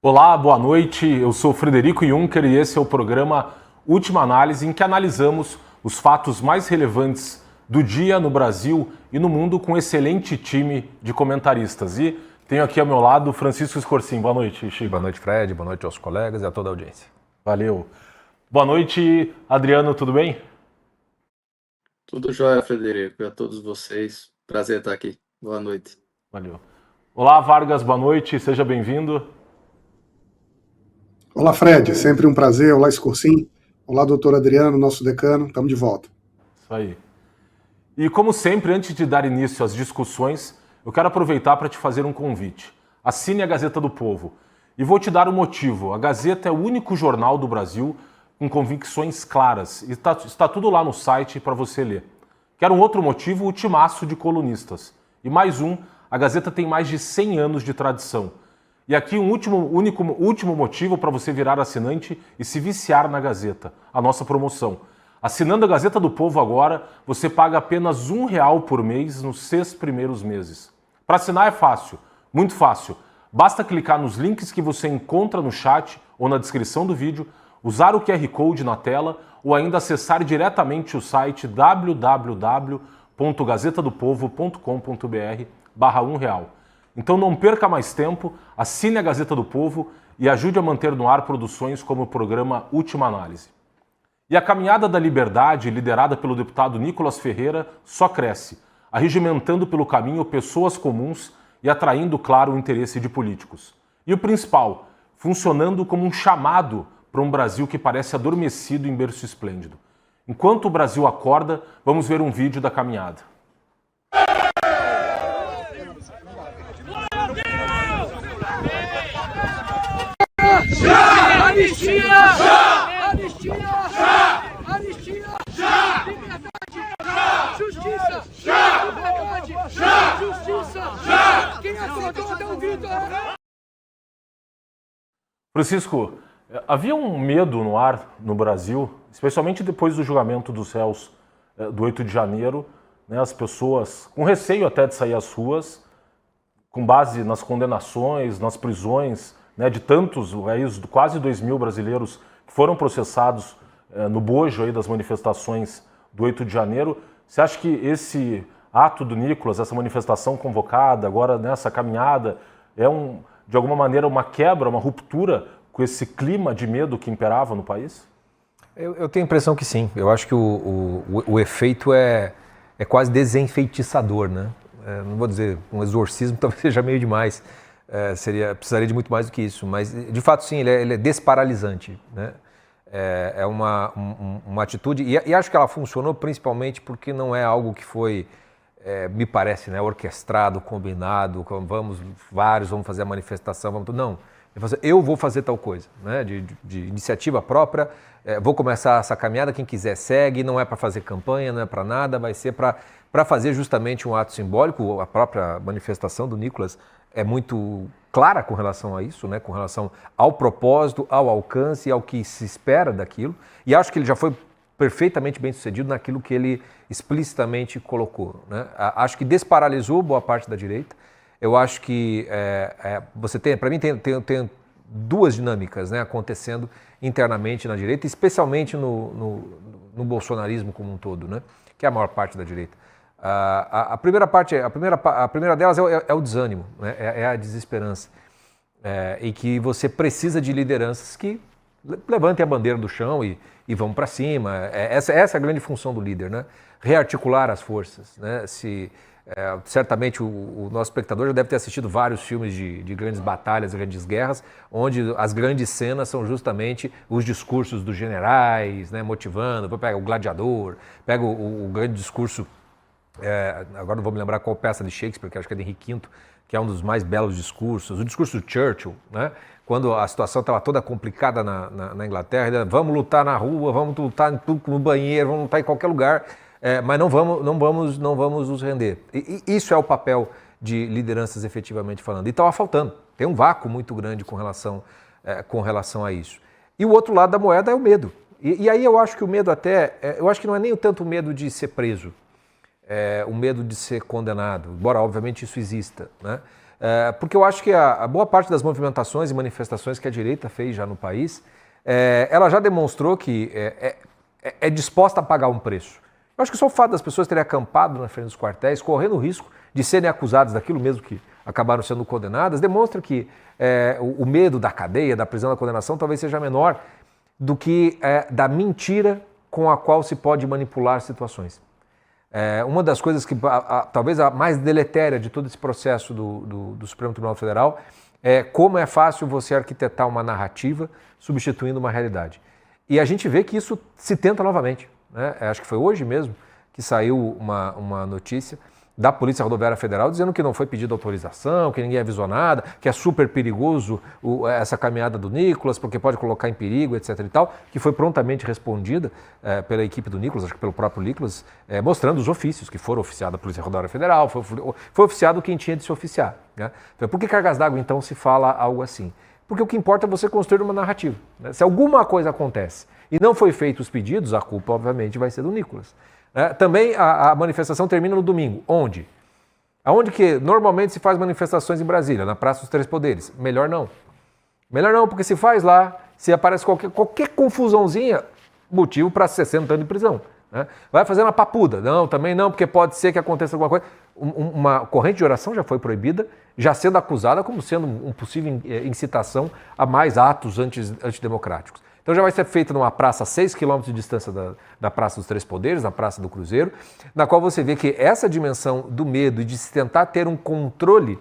Olá, boa noite. Eu sou Frederico Juncker e esse é o programa Última Análise, em que analisamos os fatos mais relevantes do dia no Brasil e no mundo com um excelente time de comentaristas. E tenho aqui ao meu lado Francisco Escorcim. Boa noite, Chico. Boa noite, Fred. Boa noite aos colegas e a toda a audiência. Valeu. Boa noite, Adriano. Tudo bem? Tudo jóia, Frederico. E a todos vocês. Prazer estar aqui. Boa noite. Valeu. Olá, Vargas. Boa noite. Seja bem-vindo. Olá, Fred, sempre um prazer. Olá, Escorcim. Olá, doutor Adriano, nosso decano. Estamos de volta. Isso aí. E como sempre, antes de dar início às discussões, eu quero aproveitar para te fazer um convite. Assine a Gazeta do Povo. E vou te dar o motivo. A Gazeta é o único jornal do Brasil com convicções claras. E está tudo lá no site para você ler. Quero um outro motivo, o timaço de colunistas. E mais um, a Gazeta tem mais de 100 anos de tradição. E aqui um último motivo para você virar assinante e se viciar na Gazeta, a nossa promoção. Assinando a Gazeta do Povo agora, você paga apenas R$1 por mês nos 6 primeiros meses. Para assinar é fácil, muito fácil. Basta clicar nos links que você encontra no chat ou na descrição do vídeo, usar o QR Code na tela ou ainda acessar diretamente o site www.gazetadopovo.com.br/R$1. Então não perca mais tempo, assine a Gazeta do Povo e ajude a manter no ar produções como o programa Última Análise. E a caminhada da liberdade, liderada pelo deputado Nicolas Ferreira, só cresce, arregimentando pelo caminho pessoas comuns e atraindo, claro, o interesse de políticos. E o principal, funcionando como um chamado para um Brasil que parece adormecido em berço esplêndido. Enquanto o Brasil acorda, vamos ver um vídeo da caminhada. Já! Anistia! Já! Anistia! Já! Anistia! Já! Liberdade! Já! Justiça! Já! Liberdade! Já! Justiça! Já! Quem acordou dá um grito! Francisco, havia um medo no ar no Brasil, especialmente depois do julgamento dos réus do 8 de janeiro, né, as pessoas com receio até de sair às ruas, com base nas condenações, nas prisões, né, de tantos, quase 2.000 brasileiros que foram processados no bojo aí das manifestações do 8 de janeiro. Você acha que esse ato do Nicolas, essa manifestação convocada, agora nessa caminhada, é de alguma maneira uma quebra, uma ruptura com esse clima de medo que imperava no país? Eu tenho a impressão que sim. Eu acho que o efeito é quase desenfeitiçador, né? Não vou dizer um exorcismo, talvez seja meio demais. Precisaria de muito mais do que isso, mas de fato sim, ele é desparalisante, né? É uma atitude, e acho que ela funcionou principalmente porque não é algo que foi, me parece, né, orquestrado, combinado, vamos fazer a manifestação, não, eu vou fazer tal coisa, né, de iniciativa própria, vou começar essa caminhada, quem quiser segue, não é para fazer campanha, não é para nada, vai ser para fazer justamente um ato simbólico. A própria manifestação do Nicolas é muito clara com relação a isso, né? Com relação ao propósito, ao alcance e ao que se espera daquilo. E acho que ele já foi perfeitamente bem sucedido naquilo que ele explicitamente colocou, né? Acho que desparalisou boa parte da direita. Eu acho que você tem, para mim, tem duas dinâmicas, né, acontecendo internamente na direita, especialmente no bolsonarismo como um todo, né? Que é a maior parte da direita. A primeira delas é o desânimo, né? É a desesperança, e que você precisa de lideranças que levantem a bandeira do chão e vão para cima. Essa é a grande função do líder, né? Rearticular as forças, né? Certamente o nosso espectador já deve ter assistido vários filmes de grandes batalhas, grandes guerras, onde as grandes cenas são justamente os discursos dos generais, né, motivando. Pega o Gladiador, pega o grande discurso. Agora não vou me lembrar qual peça de Shakespeare, que acho que é de Henrique V, que é um dos mais belos discursos. O discurso do Churchill, né? Quando a situação estava toda complicada na Inglaterra, vamos lutar na rua, vamos lutar no banheiro, vamos lutar em qualquer lugar, mas não vamos nos render. E isso é o papel de lideranças efetivamente falando. E estava faltando. Tem um vácuo muito grande com relação a isso. E o outro lado da moeda é o medo. E aí eu acho que o medo eu acho que não é nem tanto o medo de ser preso, o medo de ser condenado, embora obviamente isso exista, né? Porque eu acho que a boa parte das movimentações e manifestações que a direita fez já no país, ela já demonstrou que é disposta a pagar um preço. Eu acho que só o fato das pessoas terem acampado na frente dos quartéis, correndo o risco de serem acusadas daquilo mesmo que acabaram sendo condenadas, demonstra que o medo da cadeia, da prisão, da condenação talvez seja menor do que da mentira com a qual se pode manipular situações. Uma das coisas que talvez a mais deletéria de todo esse processo do Supremo Tribunal Federal é como é fácil você arquitetar uma narrativa substituindo uma realidade. E a gente vê que isso se tenta novamente, né? Acho que foi hoje mesmo que saiu uma notícia da Polícia Rodoviária Federal dizendo que não foi pedida autorização, que ninguém avisou nada, que é super perigoso essa caminhada do Nicolas, porque pode colocar em perigo, etc. e tal, que foi prontamente respondida pela equipe do Nicolas, acho que pelo próprio Nicolas, mostrando os ofícios que foram oficiados da Polícia Rodoviária Federal, foi oficiado quem tinha de se oficiar, né? Então, por que cargas d'água, então, se fala algo assim? Porque o que importa é você construir uma narrativa, né? Se alguma coisa acontece e não foi feito os pedidos, a culpa, obviamente, vai ser do Nicolas. Também a manifestação termina no domingo. Onde? Aonde que normalmente se faz manifestações em Brasília? Na Praça dos Três Poderes? Melhor não. Melhor não, porque se faz lá, se aparece qualquer confusãozinha, motivo para 60 anos de prisão, né? Vai fazer uma papuda? Não, também não, porque pode ser que aconteça alguma coisa. Uma corrente de oração já foi proibida, já sendo acusada como sendo um possível incitação a mais atos antidemocráticos. Então já vai ser feita numa praça a 6 km de distância da Praça dos Três Poderes, na Praça do Cruzeiro, na qual você vê que essa dimensão do medo e de se tentar ter um controle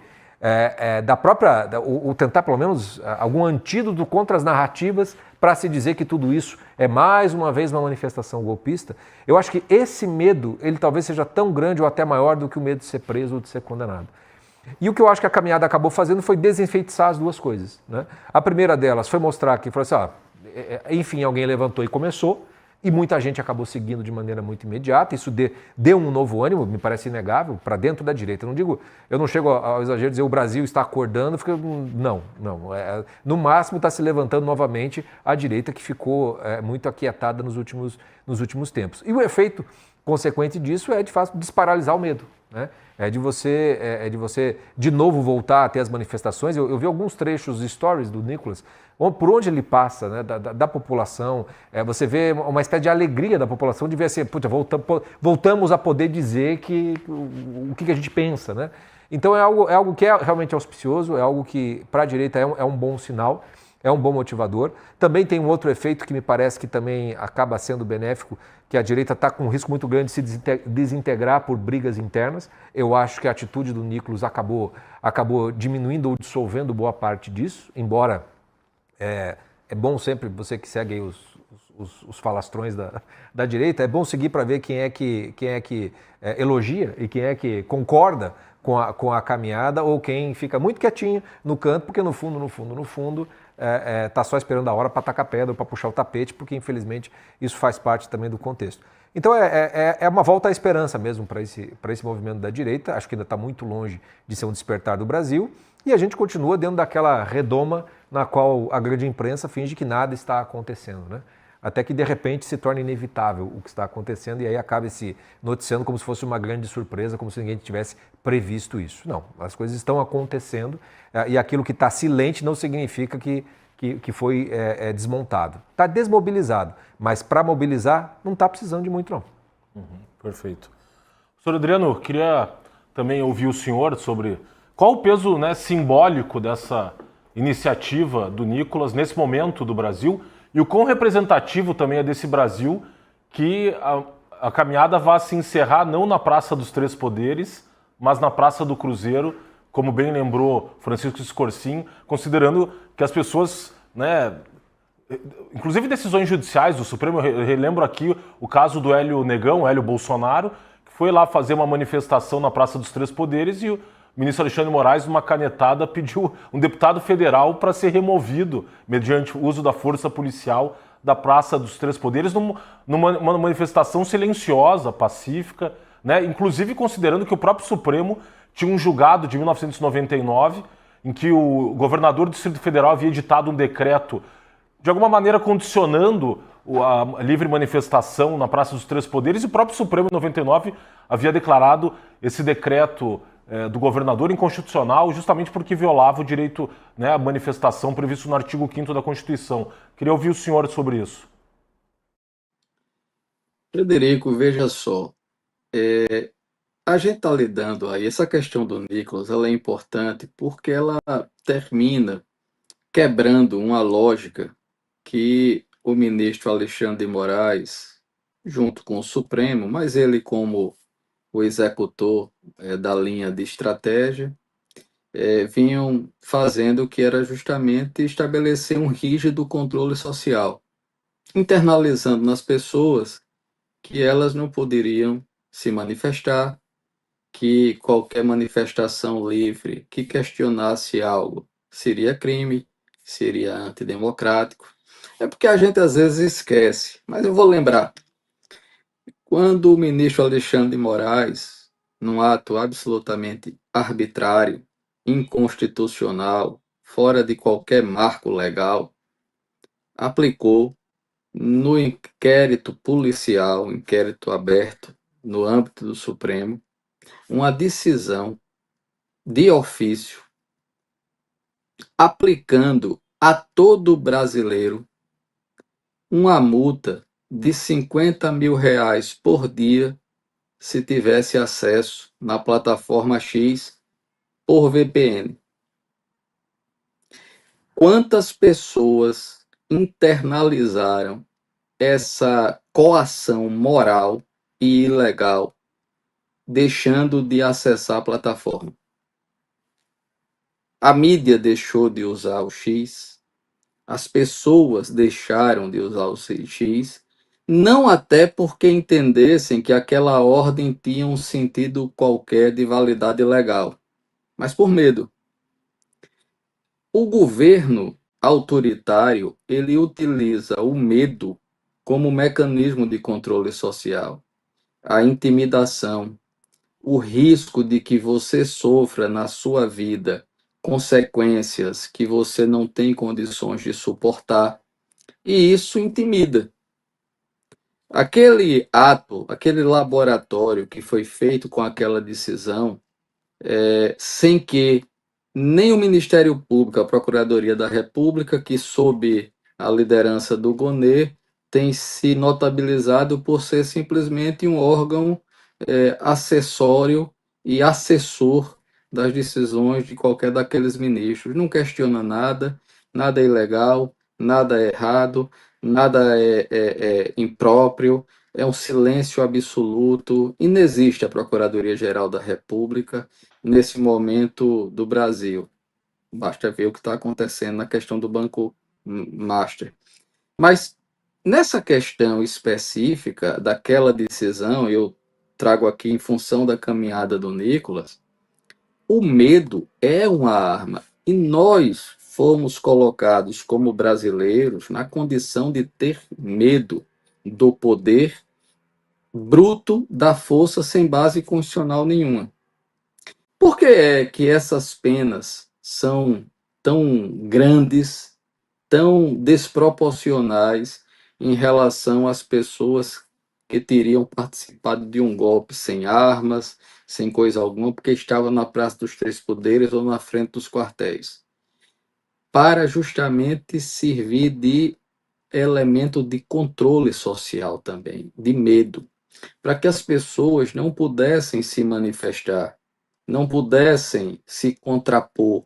da própria, ou tentar pelo menos algum antídoto contra as narrativas para se dizer que tudo isso é mais uma vez uma manifestação golpista, eu acho que esse medo, ele talvez seja tão grande ou até maior do que o medo de ser preso ou de ser condenado. E o que eu acho que a caminhada acabou fazendo foi desenfeitizar as duas coisas, né? A primeira delas foi mostrar que, falou assim, enfim, alguém levantou e começou, e muita gente acabou seguindo de maneira muito imediata. Isso deu um novo ânimo, me parece inegável, para dentro da direita. Eu não chego ao exagero de dizer o Brasil está acordando, não. No máximo está se levantando novamente a direita, que ficou muito aquietada nos últimos tempos. E o efeito consequente disso é, de fato, desparalisar o medo, né? É de você de novo voltar a ter as manifestações. Eu vi alguns trechos de stories do Nicolas, por onde ele passa, né, da população. Você vê uma espécie de alegria da população de ver assim, voltamos a poder dizer o que a gente pensa, né? Então é algo que é realmente auspicioso, é algo que para a direita é um bom sinal, é um bom motivador. Também tem um outro efeito que me parece que também acaba sendo benéfico, que a direita está com um risco muito grande de se desintegrar por brigas internas. Eu acho que a atitude do Nicolas acabou diminuindo ou dissolvendo boa parte disso, embora é bom sempre, você que segue aí os falastrões da direita, é bom seguir para ver quem é que elogia e quem é que concorda com a caminhada ou quem fica muito quietinho no canto, porque no fundo está só esperando a hora para tacar pedra, para puxar o tapete, porque infelizmente isso faz parte também do contexto. Então é uma volta à esperança mesmo para esse movimento da direita. Acho que ainda está muito longe de ser um despertar do Brasil, e a gente continua dentro daquela redoma na qual a grande imprensa finge que nada está acontecendo, né? Até que de repente se torna inevitável o que está acontecendo, e aí acaba se noticiando como se fosse uma grande surpresa, como se ninguém tivesse previsto isso. Não, as coisas estão acontecendo, e aquilo que está silente não significa que foi desmontado. Está desmobilizado, mas para mobilizar não está precisando de muito, não. Perfeito. Senhor Adriano, queria também ouvir o senhor sobre qual o peso, né, simbólico dessa iniciativa do Nicolas nesse momento do Brasil, e o quão representativo também é desse Brasil que a caminhada vai se encerrar não na Praça dos Três Poderes, mas na Praça do Cruzeiro, como bem lembrou Francisco Escorcim, considerando que as pessoas, né, inclusive decisões judiciais do Supremo, eu relembro aqui o caso do Hélio Negão, Hélio Bolsonaro, que foi lá fazer uma manifestação na Praça dos Três Poderes e o ministro Alexandre Moraes, numa canetada, pediu um deputado federal para ser removido, mediante o uso da força policial, da Praça dos Três Poderes, numa manifestação silenciosa, pacífica, né? Inclusive considerando que o próprio Supremo tinha um julgado de 1999, em que o governador do Distrito Federal havia editado um decreto, de alguma maneira condicionando a livre manifestação na Praça dos Três Poderes, e o próprio Supremo, em 99, havia declarado esse decreto do governador inconstitucional, justamente porque violava o direito, né, à manifestação previsto no artigo 5º da Constituição. Queria ouvir o senhor sobre isso. Frederico, veja só, a gente está lidando aí, essa questão do Nicolas, ela é importante porque ela termina quebrando uma lógica que o ministro Alexandre de Moraes, junto com o Supremo, mas ele como o executor da linha de estratégia, vinham fazendo, que era justamente estabelecer um rígido controle social, internalizando nas pessoas que elas não poderiam se manifestar, que qualquer manifestação livre que questionasse algo seria crime, seria antidemocrático. É porque a gente às vezes esquece, mas eu vou lembrar. Quando o ministro Alexandre de Moraes, num ato absolutamente arbitrário, inconstitucional, fora de qualquer marco legal, aplicou no inquérito policial, inquérito aberto no âmbito do Supremo, uma decisão de ofício aplicando a todo brasileiro uma multa de R$ 50.000 por dia se tivesse acesso na plataforma X por VPN. Quantas pessoas internalizaram essa coação moral e ilegal, deixando de acessar a plataforma? A mídia deixou de usar o X, as pessoas deixaram de usar o X, não até porque entendessem que aquela ordem tinha um sentido qualquer de validade legal, mas por medo. O governo autoritário, ele utiliza o medo como mecanismo de controle social, a intimidação, o risco de que você sofra na sua vida consequências que você não tem condições de suportar, e isso intimida. Aquele ato, aquele laboratório que foi feito com aquela decisão, sem que nem o Ministério Público, a Procuradoria da República, que sob a liderança do Gonê, tem se notabilizado por ser simplesmente um órgão acessório e assessor das decisões de qualquer daqueles ministros. Não questiona nada, nada é ilegal, nada é errado, nada é impróprio, é um silêncio absoluto. Inexiste a Procuradoria-Geral da República nesse momento do Brasil. Basta ver o que está acontecendo na questão do Banco Master. Mas nessa questão específica daquela decisão, eu trago aqui em função da caminhada do Nicolas, o medo é uma arma e nós fomos colocados como brasileiros na condição de ter medo do poder bruto da força sem base constitucional nenhuma. Por que é que essas penas são tão grandes, tão desproporcionais em relação às pessoas que teriam participado de um golpe sem armas, sem coisa alguma, porque estavam na Praça dos Três Poderes ou na frente dos quartéis? Para justamente servir de elemento de controle social também, de medo, para que as pessoas não pudessem se manifestar, não pudessem se contrapor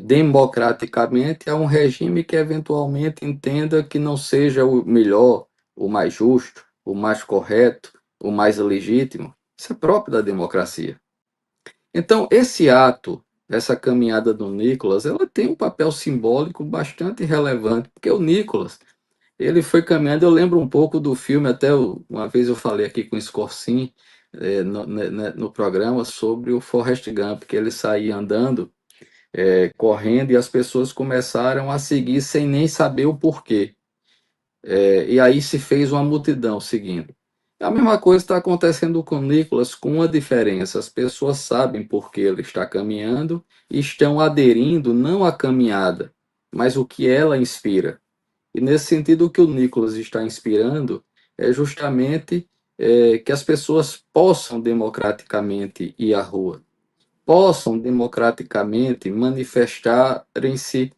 democraticamente a um regime que eventualmente entenda que não seja o melhor, o mais justo, o mais correto, o mais legítimo. Isso é próprio da democracia. Então, esse ato, essa caminhada do Nicolas, ela tem um papel simbólico bastante relevante, porque o Nicolas, ele foi caminhando, eu lembro um pouco do filme, até uma vez eu falei aqui com o Scorsese, no programa, sobre o Forrest Gump, que ele saía andando, correndo, e as pessoas começaram a seguir sem nem saber o porquê. E aí se fez uma multidão seguindo. A mesma coisa está acontecendo com o Nicolas, com uma diferença: as pessoas sabem por que ele está caminhando e estão aderindo não à caminhada, mas o que ela inspira. E nesse sentido, o que o Nicolas está inspirando é justamente que as pessoas possam democraticamente ir à rua, possam democraticamente manifestarem-se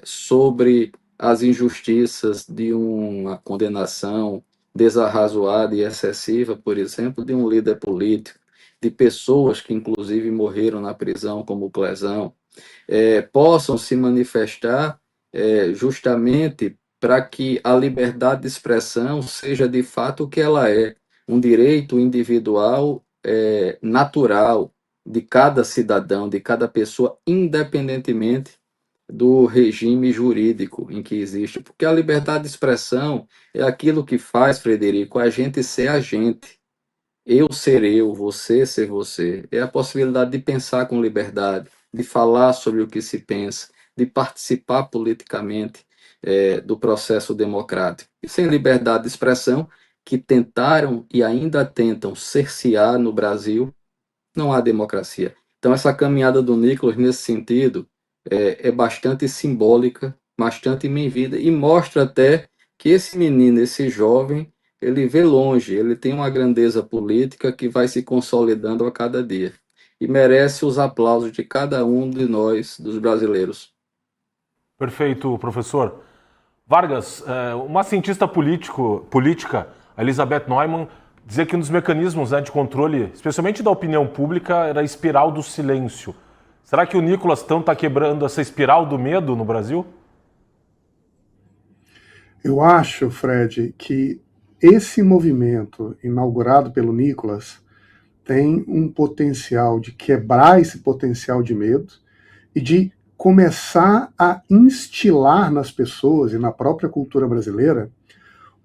sobre as injustiças de uma condenação desarrazoada e excessiva, por exemplo, de um líder político, de pessoas que inclusive morreram na prisão, como o Clesão, possam se manifestar justamente para que a liberdade de expressão seja de fato o que ela é, um direito individual natural de cada cidadão, de cada pessoa, independentemente do regime jurídico em que existe. Porque a liberdade de expressão é aquilo que faz, Frederico, a gente ser a gente. Eu ser eu, você ser você. É a possibilidade de pensar com liberdade, de falar sobre o que se pensa, de participar politicamente do processo democrático. E sem liberdade de expressão, que tentaram e ainda tentam cercear no Brasil, não há democracia. Então, essa caminhada do Nicolas, nesse sentido, é bastante simbólica, bastante bem-vinda, e mostra até que esse menino, esse jovem, ele vê longe, ele tem uma grandeza política que vai se consolidando a cada dia. E merece os aplausos de cada um de nós, dos brasileiros. Perfeito, professor. Vargas, uma cientista política, Elizabeth Neumann, dizia que um dos mecanismos, né, de controle, especialmente da opinião pública, era a espiral do silêncio. Será que o Nicolas Tão está quebrando essa espiral do medo no Brasil? Eu acho, Fred, que esse movimento inaugurado pelo Nicolas tem um potencial de quebrar esse potencial de medo e de começar a instilar nas pessoas e na própria cultura brasileira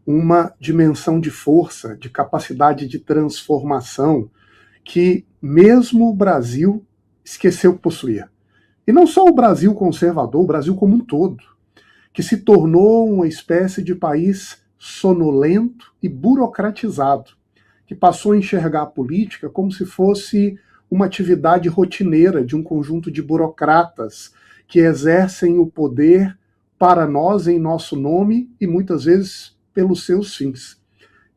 uma dimensão de força, de capacidade de transformação que mesmo o Brasil esqueceu que possuía. E não só o Brasil conservador, o Brasil como um todo, que se tornou uma espécie de país sonolento e burocratizado, que passou a enxergar a política como se fosse uma atividade rotineira de um conjunto de burocratas que exercem o poder para nós em nosso nome e muitas vezes pelos seus fins.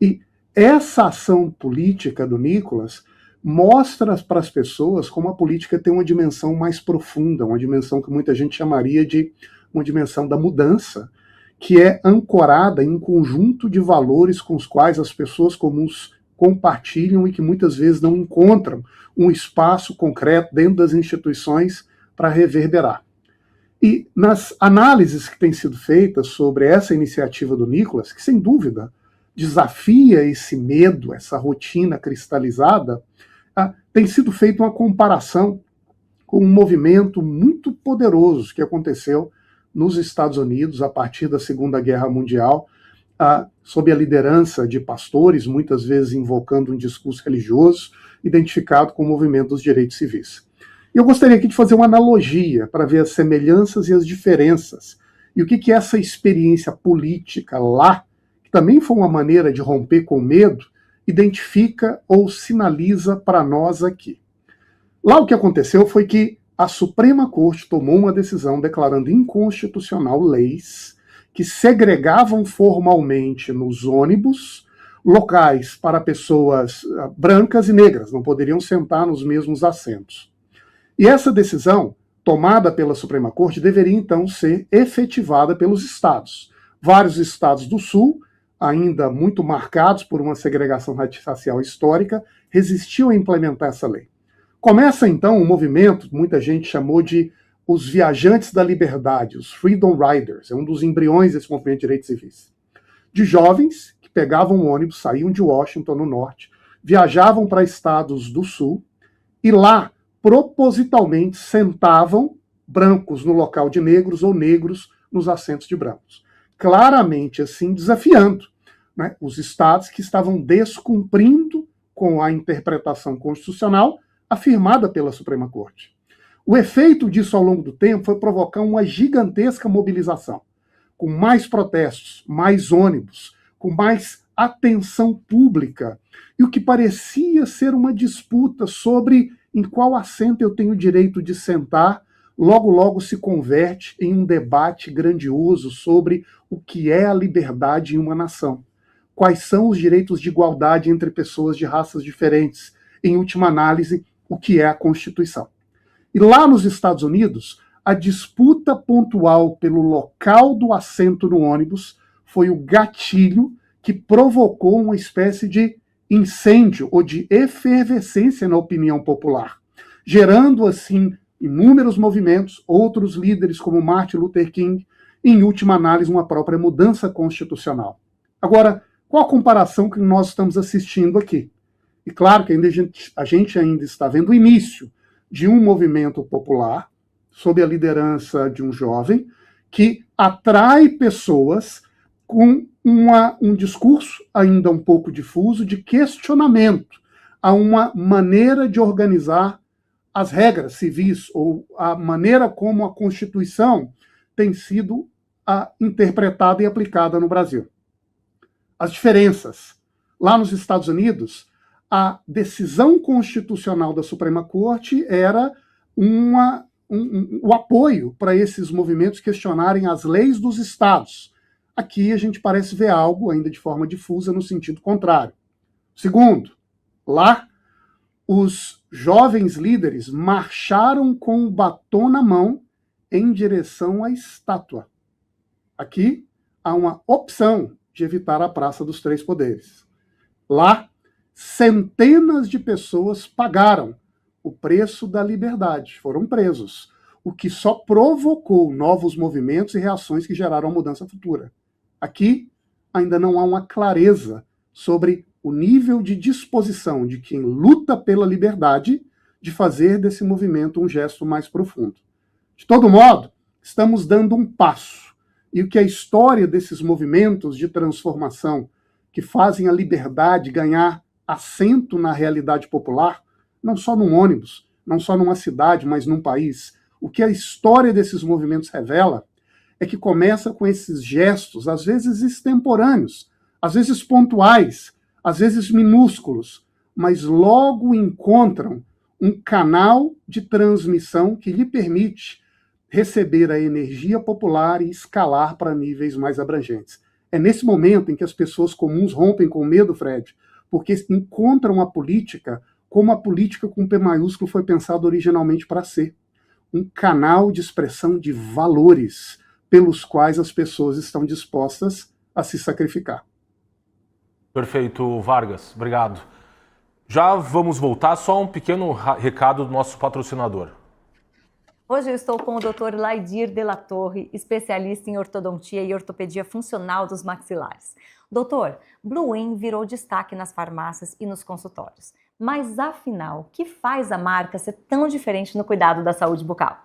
E essa ação política do Nicolas mostra para as pessoas como a política tem uma dimensão mais profunda, uma dimensão que muita gente chamaria de uma dimensão da mudança, que é ancorada em um conjunto de valores com os quais as pessoas comuns compartilham e que muitas vezes não encontram um espaço concreto dentro das instituições para reverberar. E nas análises que têm sido feitas sobre essa iniciativa do Nicolas, que sem dúvida desafia esse medo, essa rotina cristalizada, tem sido feita uma comparação com um movimento muito poderoso que aconteceu nos Estados Unidos a partir da Segunda Guerra Mundial, sob a liderança de pastores, muitas vezes invocando um discurso religioso, identificado com o movimento dos direitos civis. E eu gostaria aqui de fazer uma analogia para ver as semelhanças e as diferenças, e o que essa experiência política lá, que também foi uma maneira de romper com o medo, identifica ou sinaliza para nós aqui. Lá o que aconteceu foi que a Suprema Corte tomou uma decisão declarando inconstitucional leis que segregavam formalmente nos ônibus locais para pessoas brancas e negras, não poderiam sentar nos mesmos assentos. E essa decisão, tomada pela Suprema Corte, deveria então ser efetivada pelos estados. Vários estados do Sul, ainda muito marcados por uma segregação racial histórica, resistiam a implementar essa lei. Começa então um movimento, muita gente chamou de os viajantes da liberdade, os Freedom Riders, é um dos embriões desse movimento de direitos civis. De jovens que pegavam um ônibus, saíam de Washington, no norte, viajavam para estados do sul e lá, propositalmente, sentavam brancos no local de negros ou negros nos assentos de brancos. Claramente, assim, desafiando, né, os estados que estavam descumprindo com a interpretação constitucional afirmada pela Suprema Corte. O efeito disso ao longo do tempo foi provocar uma gigantesca mobilização, com mais protestos, mais ônibus, com mais atenção pública, e o que parecia ser uma disputa sobre em qual assento eu tenho o direito de sentar, logo logo se converte em um debate grandioso sobre o que é a liberdade em uma nação. Quais são os direitos de igualdade entre pessoas de raças diferentes? Em última análise, o que é a Constituição. E lá nos Estados Unidos, a disputa pontual pelo local do assento no ônibus foi o gatilho que provocou uma espécie de incêndio ou de efervescência na opinião popular, gerando assim inúmeros movimentos, outros líderes como Martin Luther King, e, em última análise, uma própria mudança constitucional. Agora, qual a comparação que nós estamos assistindo aqui? E claro que a gente ainda está vendo o início de um movimento popular, sob a liderança de um jovem, que atrai pessoas com um discurso ainda um pouco difuso de questionamento a uma maneira de organizar as regras civis ou a maneira como a Constituição tem sido interpretada e aplicada no Brasil. As diferenças. Lá nos Estados Unidos, a decisão constitucional da Suprema Corte era o apoio para esses movimentos questionarem as leis dos estados. Aqui a gente parece ver algo, ainda de forma difusa, no sentido contrário. Segundo, lá os jovens líderes marcharam com o batom na mão em direção à estátua. Aqui há uma opção de evitar a Praça dos Três Poderes. Lá, centenas de pessoas pagaram o preço da liberdade, foram presos, o que só provocou novos movimentos e reações que geraram a mudança futura. Aqui, ainda não há uma clareza sobre o nível de disposição de quem luta pela liberdade de fazer desse movimento um gesto mais profundo. De todo modo, estamos dando um passo. E o que a história desses movimentos de transformação que fazem a liberdade ganhar assento na realidade popular, não só num ônibus, não só numa cidade, mas num país, o que a história desses movimentos revela é que começa com esses gestos, às vezes extemporâneos, às vezes pontuais, às vezes minúsculos, mas logo encontram um canal de transmissão que lhe permite receber a energia popular e escalar para níveis mais abrangentes. É nesse momento em que as pessoas comuns rompem com medo, Fred, porque encontram a política como a política com P maiúsculo foi pensada originalmente para ser. Um canal de expressão de valores pelos quais as pessoas estão dispostas a se sacrificar. Perfeito, Vargas. Obrigado. Já vamos voltar, só um pequeno recado do nosso patrocinador. Hoje eu estou com o Dr. Laidir de la Torre, especialista em ortodontia e ortopedia funcional dos maxilares. Doutor, Blue M virou destaque nas farmácias e nos consultórios. Mas afinal, o que faz a marca ser tão diferente no cuidado da saúde bucal?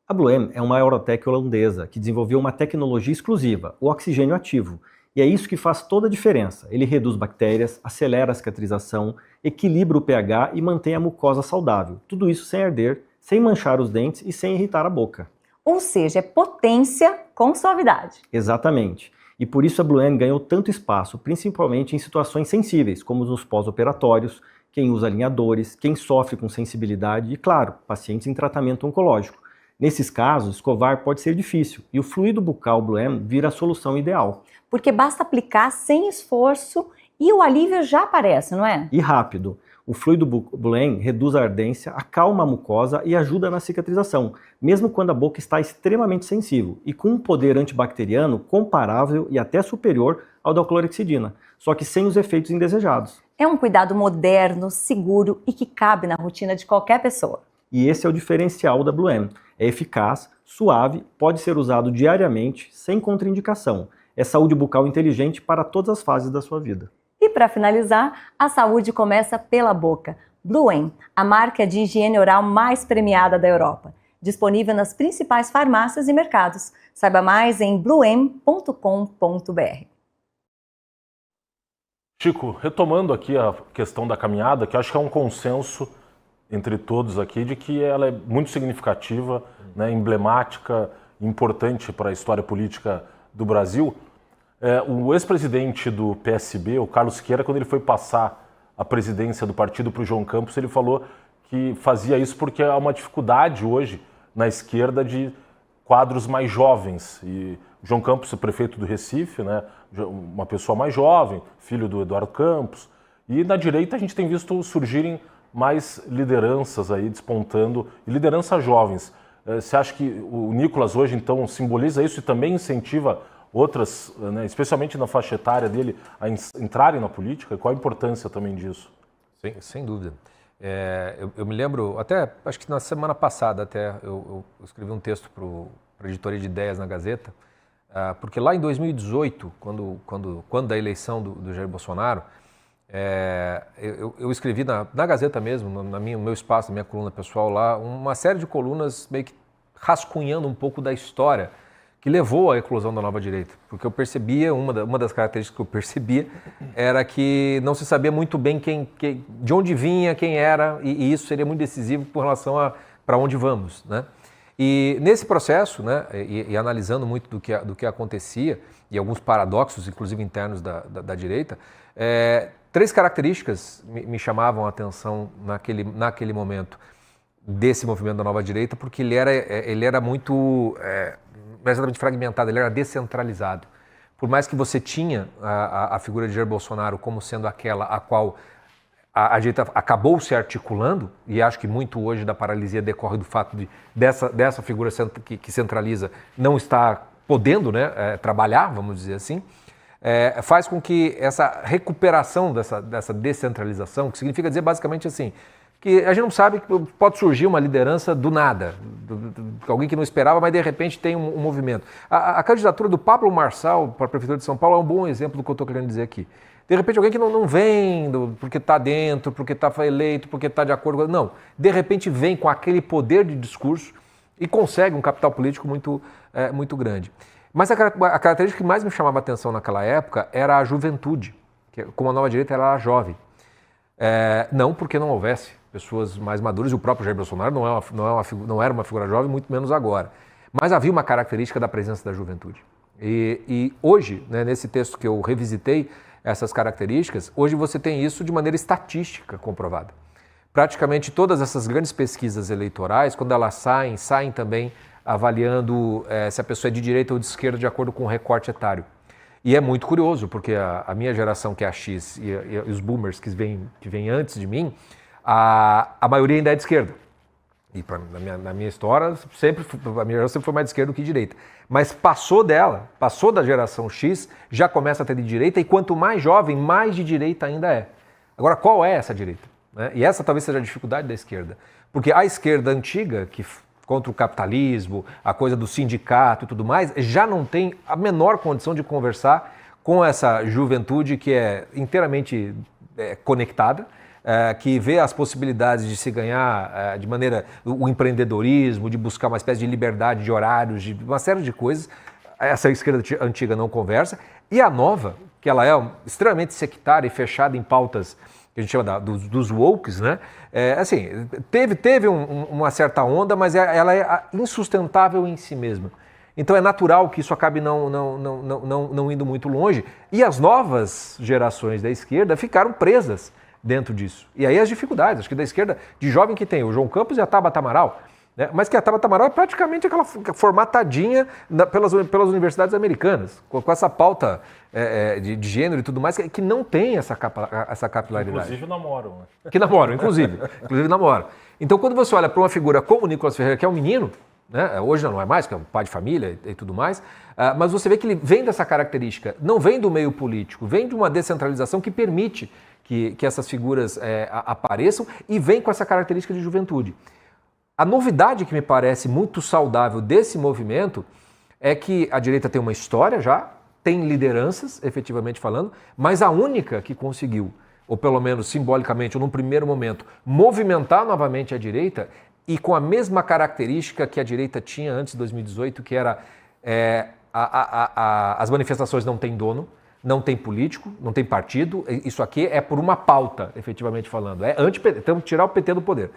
A Blue M é uma aerotech holandesa que desenvolveu uma tecnologia exclusiva, o oxigênio ativo. E é isso que faz toda a diferença. Ele reduz bactérias, acelera a cicatrização, equilibra o pH e mantém a mucosa saudável. Tudo isso sem arder, sem manchar os dentes e sem irritar a boca. Ou seja, é potência com suavidade. Exatamente. E por isso a Blue M ganhou tanto espaço, principalmente em situações sensíveis, como nos pós-operatórios, quem usa alinhadores, quem sofre com sensibilidade e, claro, pacientes em tratamento oncológico. Nesses casos, escovar pode ser difícil e o fluido bucal Blue M vira a solução ideal. Porque basta aplicar sem esforço e o alívio já aparece, não é? E rápido. O fluido Blue M reduz a ardência, acalma a mucosa e ajuda na cicatrização, mesmo quando a boca está extremamente sensível e com um poder antibacteriano comparável e até superior ao da clorexidina, só que sem os efeitos indesejados. É um cuidado moderno, seguro e que cabe na rotina de qualquer pessoa. E esse é o diferencial da Blue M. É eficaz, suave, pode ser usado diariamente, sem contraindicação. É saúde bucal inteligente para todas as fases da sua vida. E para finalizar, a saúde começa pela boca. Blue M, a marca de higiene oral mais premiada da Europa. Disponível nas principais farmácias e mercados. Saiba mais em bluem.com.br. Chico, retomando aqui a questão da caminhada, que eu acho que é um consenso entre todos aqui de que ela é muito significativa, né, emblemática, importante para a história política do Brasil. O ex-presidente do PSB, o Carlos Siqueira, quando ele foi passar a presidência do partido para o João Campos, ele falou que fazia isso porque há uma dificuldade hoje na esquerda de quadros mais jovens. E o João Campos, prefeito do Recife, né, uma pessoa mais jovem, filho do Eduardo Campos. E na direita a gente tem visto surgirem mais lideranças aí despontando, e lideranças jovens. Você acha que o Nicolas hoje, então, simboliza isso e também incentiva outras, né, especialmente na faixa etária dele, a entrarem na política? Qual a importância também disso? Sem dúvida. Eu me lembro, até acho que na semana passada até eu escrevi um texto para a editoria de ideias na Gazeta, porque lá em 2018, quando da eleição do Jair Bolsonaro, eu escrevi na Gazeta mesmo, no meu espaço, na minha coluna pessoal lá, uma série de colunas meio que rascunhando um pouco da história que levou à eclosão da nova direita. Porque eu percebia, uma das características que eu percebia era que não se sabia muito bem de onde vinha, quem era, e isso seria muito decisivo com relação a para onde vamos, né? E nesse processo, né, e analisando muito do que acontecia, e alguns paradoxos, inclusive internos da direita, 3 características me chamavam a atenção naquele momento desse movimento da nova direita, porque ele era muito, não é exatamente fragmentado, ele era descentralizado. Por mais que você tinha a figura de Jair Bolsonaro como sendo aquela a qual a direita acabou se articulando, e acho que muito hoje da paralisia decorre do fato dessa figura que centraliza não estar podendo, né, trabalhar, vamos dizer assim, faz com que essa recuperação dessa descentralização, que significa dizer basicamente assim, que a gente não sabe que pode surgir uma liderança do nada, alguém que não esperava, mas de repente tem um movimento. A candidatura do Pablo Marçal para a Prefeitura de São Paulo é um bom exemplo do que eu estou querendo dizer aqui. De repente alguém que não vem porque está dentro, porque está eleito, porque está de acordo com... Não, de repente vem com aquele poder de discurso e consegue um capital político muito grande. Mas a característica que mais me chamava a atenção naquela época era a juventude, que como a nova direita ela era jovem. Não porque não houvesse pessoas mais maduras, e o próprio Jair Bolsonaro não era uma figura jovem, muito menos agora. Mas havia uma característica da presença da juventude. E hoje, né, nesse texto que eu revisitei essas características, hoje você tem isso de maneira estatística comprovada. Praticamente todas essas grandes pesquisas eleitorais, quando elas saem também avaliando se a pessoa é de direita ou de esquerda de acordo com o recorte etário. E é muito curioso, porque a minha geração, que é a X, e os boomers que vêm antes de mim, a maioria ainda é de esquerda. E na minha história, a minha geração sempre foi mais de esquerda do que de direita. Mas passou da geração X, já começa a ter de direita, e quanto mais jovem, mais de direita ainda é. Agora, qual é essa direita? Né? E essa talvez seja a dificuldade da esquerda. Porque a esquerda antiga, que contra o capitalismo, a coisa do sindicato e tudo mais, já não tem a menor condição de conversar com essa juventude que é inteiramente conectada, que vê as possibilidades de se ganhar de maneira o empreendedorismo, de buscar uma espécie de liberdade de horários, de uma série de coisas. Essa esquerda antiga não conversa. E a nova, que ela é extremamente sectária e fechada em pautas que a gente chama dos wokes, né? Assim, teve uma certa onda, mas ela é insustentável em si mesma. Então é natural que isso acabe não indo muito longe. E as novas gerações da esquerda ficaram presas dentro disso. E aí as dificuldades, acho que da esquerda, de jovem que tem o João Campos e a Tabata Amaral, né? Mas que a Tabata Amaral é praticamente aquela formatadinha pelas universidades americanas, com essa pauta de gênero e tudo mais, que não tem essa capilaridade. Inclusive namoram. Né? Que namoram, inclusive namoram. Então quando você olha para uma figura como o Nicolas Ferreira, que é um menino, né? Hoje não é mais, que é um pai de família e tudo mais, mas você vê que ele vem dessa característica, não vem do meio político, vem de uma descentralização que permite que essas figuras apareçam e vem com essa característica de juventude. A novidade que me parece muito saudável desse movimento é que a direita tem uma história já, tem lideranças, efetivamente falando, mas a única que conseguiu, ou pelo menos simbolicamente, ou num primeiro momento, movimentar novamente a direita e com a mesma característica que a direita tinha antes de 2018, que era as manifestações não têm dono, não tem político, não tem partido, isso aqui é por uma pauta, efetivamente falando, temos que tirar o PT do poder.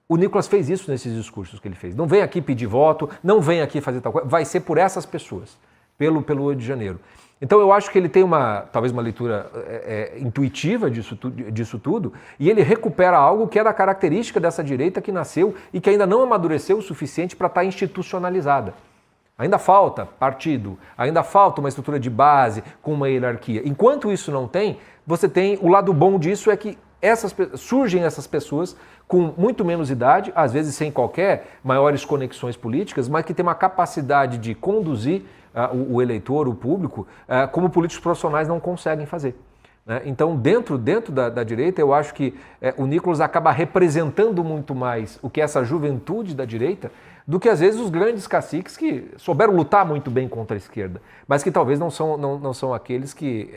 O Nicolas fez isso nesses discursos que ele fez. Não vem aqui pedir voto, não vem aqui fazer tal coisa, vai ser por essas pessoas, pelo Rio de Janeiro. Então eu acho que ele tem talvez uma leitura intuitiva disso tudo, e ele recupera algo que é da característica dessa direita que nasceu e que ainda não amadureceu o suficiente para estar institucionalizada. Ainda falta partido, ainda falta uma estrutura de base com uma hierarquia. Enquanto isso não tem, você tem o lado bom disso é que surgem essas pessoas com muito menos idade, às vezes sem qualquer maiores conexões políticas, mas que têm uma capacidade de conduzir o eleitor, o público, como políticos profissionais não conseguem fazer. Né? Então, dentro da direita, eu acho que o Nicolas acaba representando muito mais o que é essa juventude da direita do que, às vezes, os grandes caciques que souberam lutar muito bem contra a esquerda, mas que talvez não são aqueles que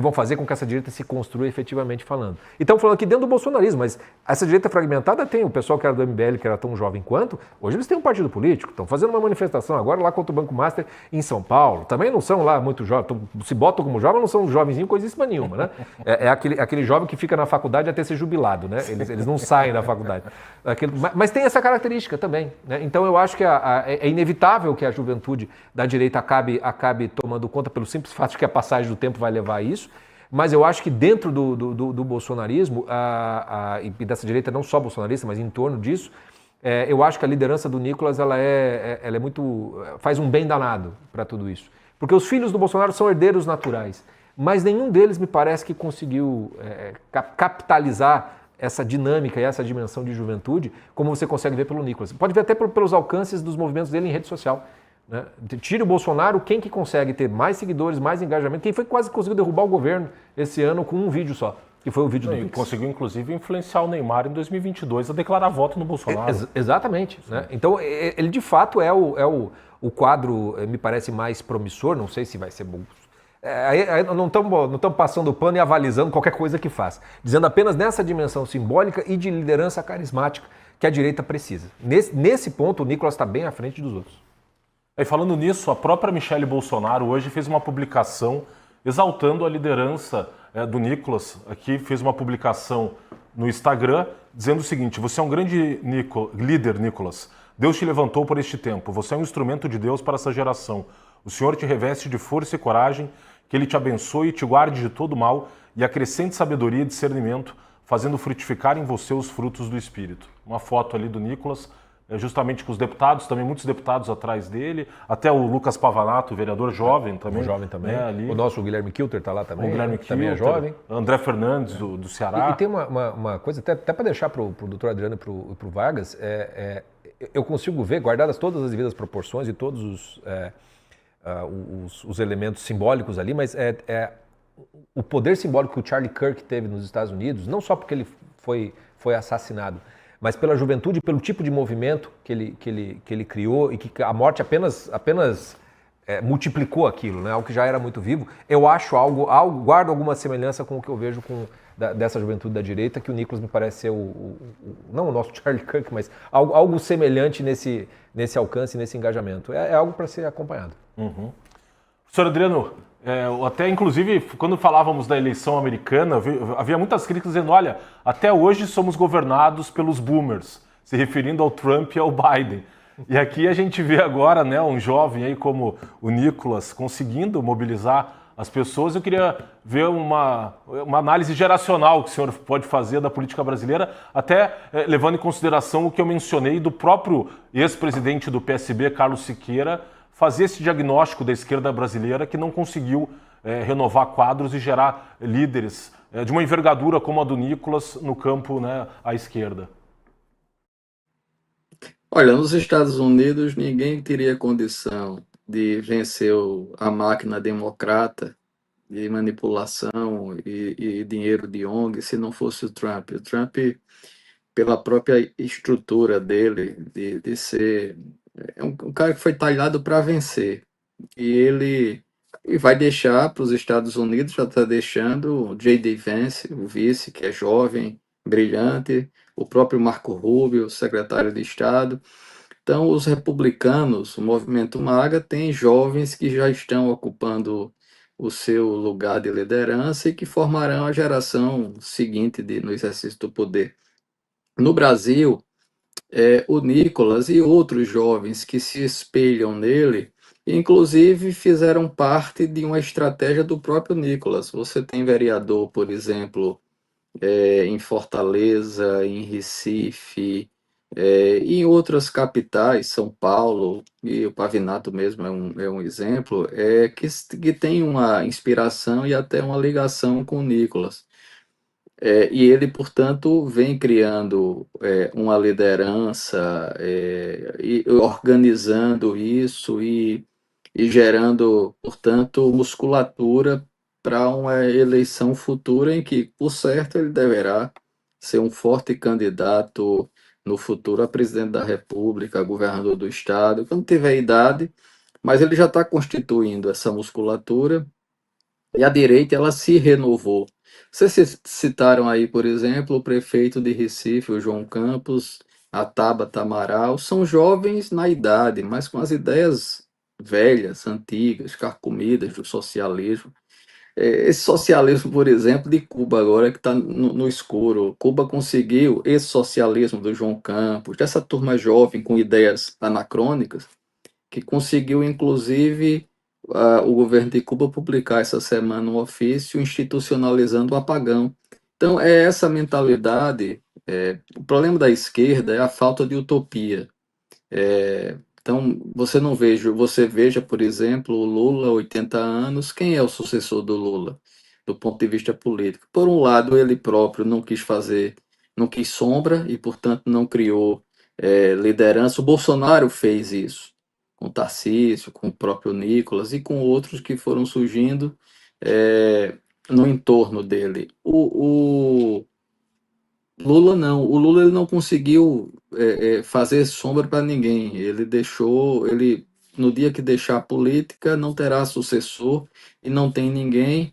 vão fazer com que essa direita se construa efetivamente falando. E estamos falando aqui dentro do bolsonarismo, mas essa direita fragmentada tem o pessoal que era do MBL, que era tão jovem quanto, hoje eles têm um partido político, estão fazendo uma manifestação agora lá contra o Banco Master em São Paulo, também não são lá muito jovens, se botam como jovem, não são jovenzinhos coisíssima nenhuma, né? É aquele jovem que fica na faculdade até ser jubilado, né? Eles não saem da faculdade. Mas tem essa característica também, né? Então eu acho que é inevitável que a juventude da direita acabe tomando conta pelo simples fato de que a passagem do tempo vai levar a isso, mas eu acho que dentro do bolsonarismo, e dessa direita não só bolsonarista, mas em torno disso, eu acho que a liderança do Nicolas ela é muito, faz um bem danado para tudo isso. Porque os filhos do Bolsonaro são herdeiros naturais, mas nenhum deles me parece que conseguiu capitalizar essa dinâmica e essa dimensão de juventude, como você consegue ver pelo Nicolas. Pode ver até pelos alcances dos movimentos dele em rede social. Né? Tire o Bolsonaro, quem que consegue ter mais seguidores, mais engajamento? Quem foi que quase conseguiu derrubar o governo esse ano com um vídeo só? Que foi o vídeo do Pix. Conseguiu, inclusive, influenciar o Neymar em 2022 a declarar voto no Bolsonaro. Exatamente. Né? Então, ele de fato é o quadro, me parece, mais promissor, não sei se vai ser bom. Não estamos passando o pano e avalizando qualquer coisa que faz. Dizendo apenas nessa dimensão simbólica e de liderança carismática que a direita precisa. Nesse ponto, o Nicolas está bem à frente dos outros. E falando nisso, a própria Michele Bolsonaro hoje fez uma publicação exaltando a liderança do Nicolas. Aqui fez uma publicação no Instagram dizendo o seguinte: você é um grande líder, Nicolas. Deus te levantou por este tempo. Você é um instrumento de Deus para essa geração. O Senhor te reveste de força e coragem, que Ele te abençoe e te guarde de todo mal e acrescente sabedoria e discernimento, fazendo frutificar em você os frutos do Espírito. Uma foto ali do Nicolas, justamente com os deputados, também muitos deputados atrás dele, até o Lucas Pavanato, vereador jovem também. Jovem também. Ali. O nosso Guilherme Kilter está lá também. O Guilherme que também é Kilter, jovem. André Fernandes, do Ceará. E tem uma coisa, até para deixar para o doutor Adriano e para o Vargas, eu consigo ver, guardadas todas as devidas proporções e todos os elementos simbólicos ali, mas o poder simbólico que o Charlie Kirk teve nos Estados Unidos, não só porque ele foi assassinado, mas pela juventude, pelo tipo de movimento que ele criou e que a morte apenas multiplicou aquilo, né? Algo que já era muito vivo. Eu acho guardo alguma semelhança com o que eu vejo dessa juventude da direita, que o Nicolas me parece ser não o nosso Charlie Kirk, mas algo semelhante nesse alcance, nesse engajamento. É algo para ser acompanhado. Uhum. Senhor Adriano, até inclusive quando falávamos da eleição americana, havia muitas críticas dizendo, olha, até hoje somos governados pelos boomers, se referindo ao Trump e ao Biden. E aqui a gente vê agora, né, um jovem aí como o Nicolas conseguindo mobilizar as pessoas. Eu queria ver uma análise geracional que o senhor pode fazer da política brasileira, até levando em consideração o que eu mencionei do próprio ex-presidente do PSB, Carlos Siqueira, fazer esse diagnóstico da esquerda brasileira que não conseguiu renovar quadros e gerar líderes de uma envergadura como a do Nicolas no campo, né, à esquerda. Olha, nos Estados Unidos ninguém teria condição de vencer a máquina democrata de manipulação e dinheiro de ONG se não fosse o Trump. O Trump, pela própria estrutura dele, de ser um cara que foi talhado para vencer. E ele vai deixar para os Estados Unidos, já está deixando o J.D. Vance, o vice, que é jovem, brilhante, o próprio Marco Rubio, secretário de Estado. Então, os republicanos, o movimento MAGA, tem jovens que já estão ocupando o seu lugar de liderança e que formarão a geração seguinte no exercício do poder. No Brasil, o Nicolas e outros jovens que se espelham nele, inclusive fizeram parte de uma estratégia do próprio Nicolas. Você tem vereador, por exemplo, em Fortaleza, em Recife, e em outras capitais, São Paulo, e o Pavinato mesmo é um exemplo, que tem uma inspiração e até uma ligação com o Nicolas. E ele, portanto, vem criando uma liderança e organizando isso e gerando, portanto, musculatura para uma eleição futura em que, por certo, ele deverá ser um forte candidato no futuro a presidente da República, a governador do estado, quando tiver idade, mas ele já está constituindo essa musculatura e a direita ela se renovou. Vocês citaram aí, por exemplo, o prefeito de Recife, o João Campos, a Tabata Amaral, são jovens na idade, mas com as ideias velhas, antigas, carcomidas do socialismo. Esse socialismo, por exemplo, de Cuba agora que está no escuro. Cuba conseguiu esse socialismo do João Campos, dessa turma jovem com ideias anacrônicas, que conseguiu, inclusive, o governo de Cuba publicar essa semana um ofício institucionalizando o apagão. Então, é essa mentalidade. O problema da esquerda é a falta de utopia. Então, você veja, por exemplo, o Lula, 80 anos, quem é o sucessor do Lula, do ponto de vista político? Por um lado, ele próprio não quis sombra e, portanto, não criou liderança. O Bolsonaro fez isso, com Tarcísio, com o próprio Nicolas e com outros que foram surgindo no entorno dele. O Lula não. O Lula ele não conseguiu fazer sombra para ninguém. Ele no dia que deixar a política não terá sucessor e não tem ninguém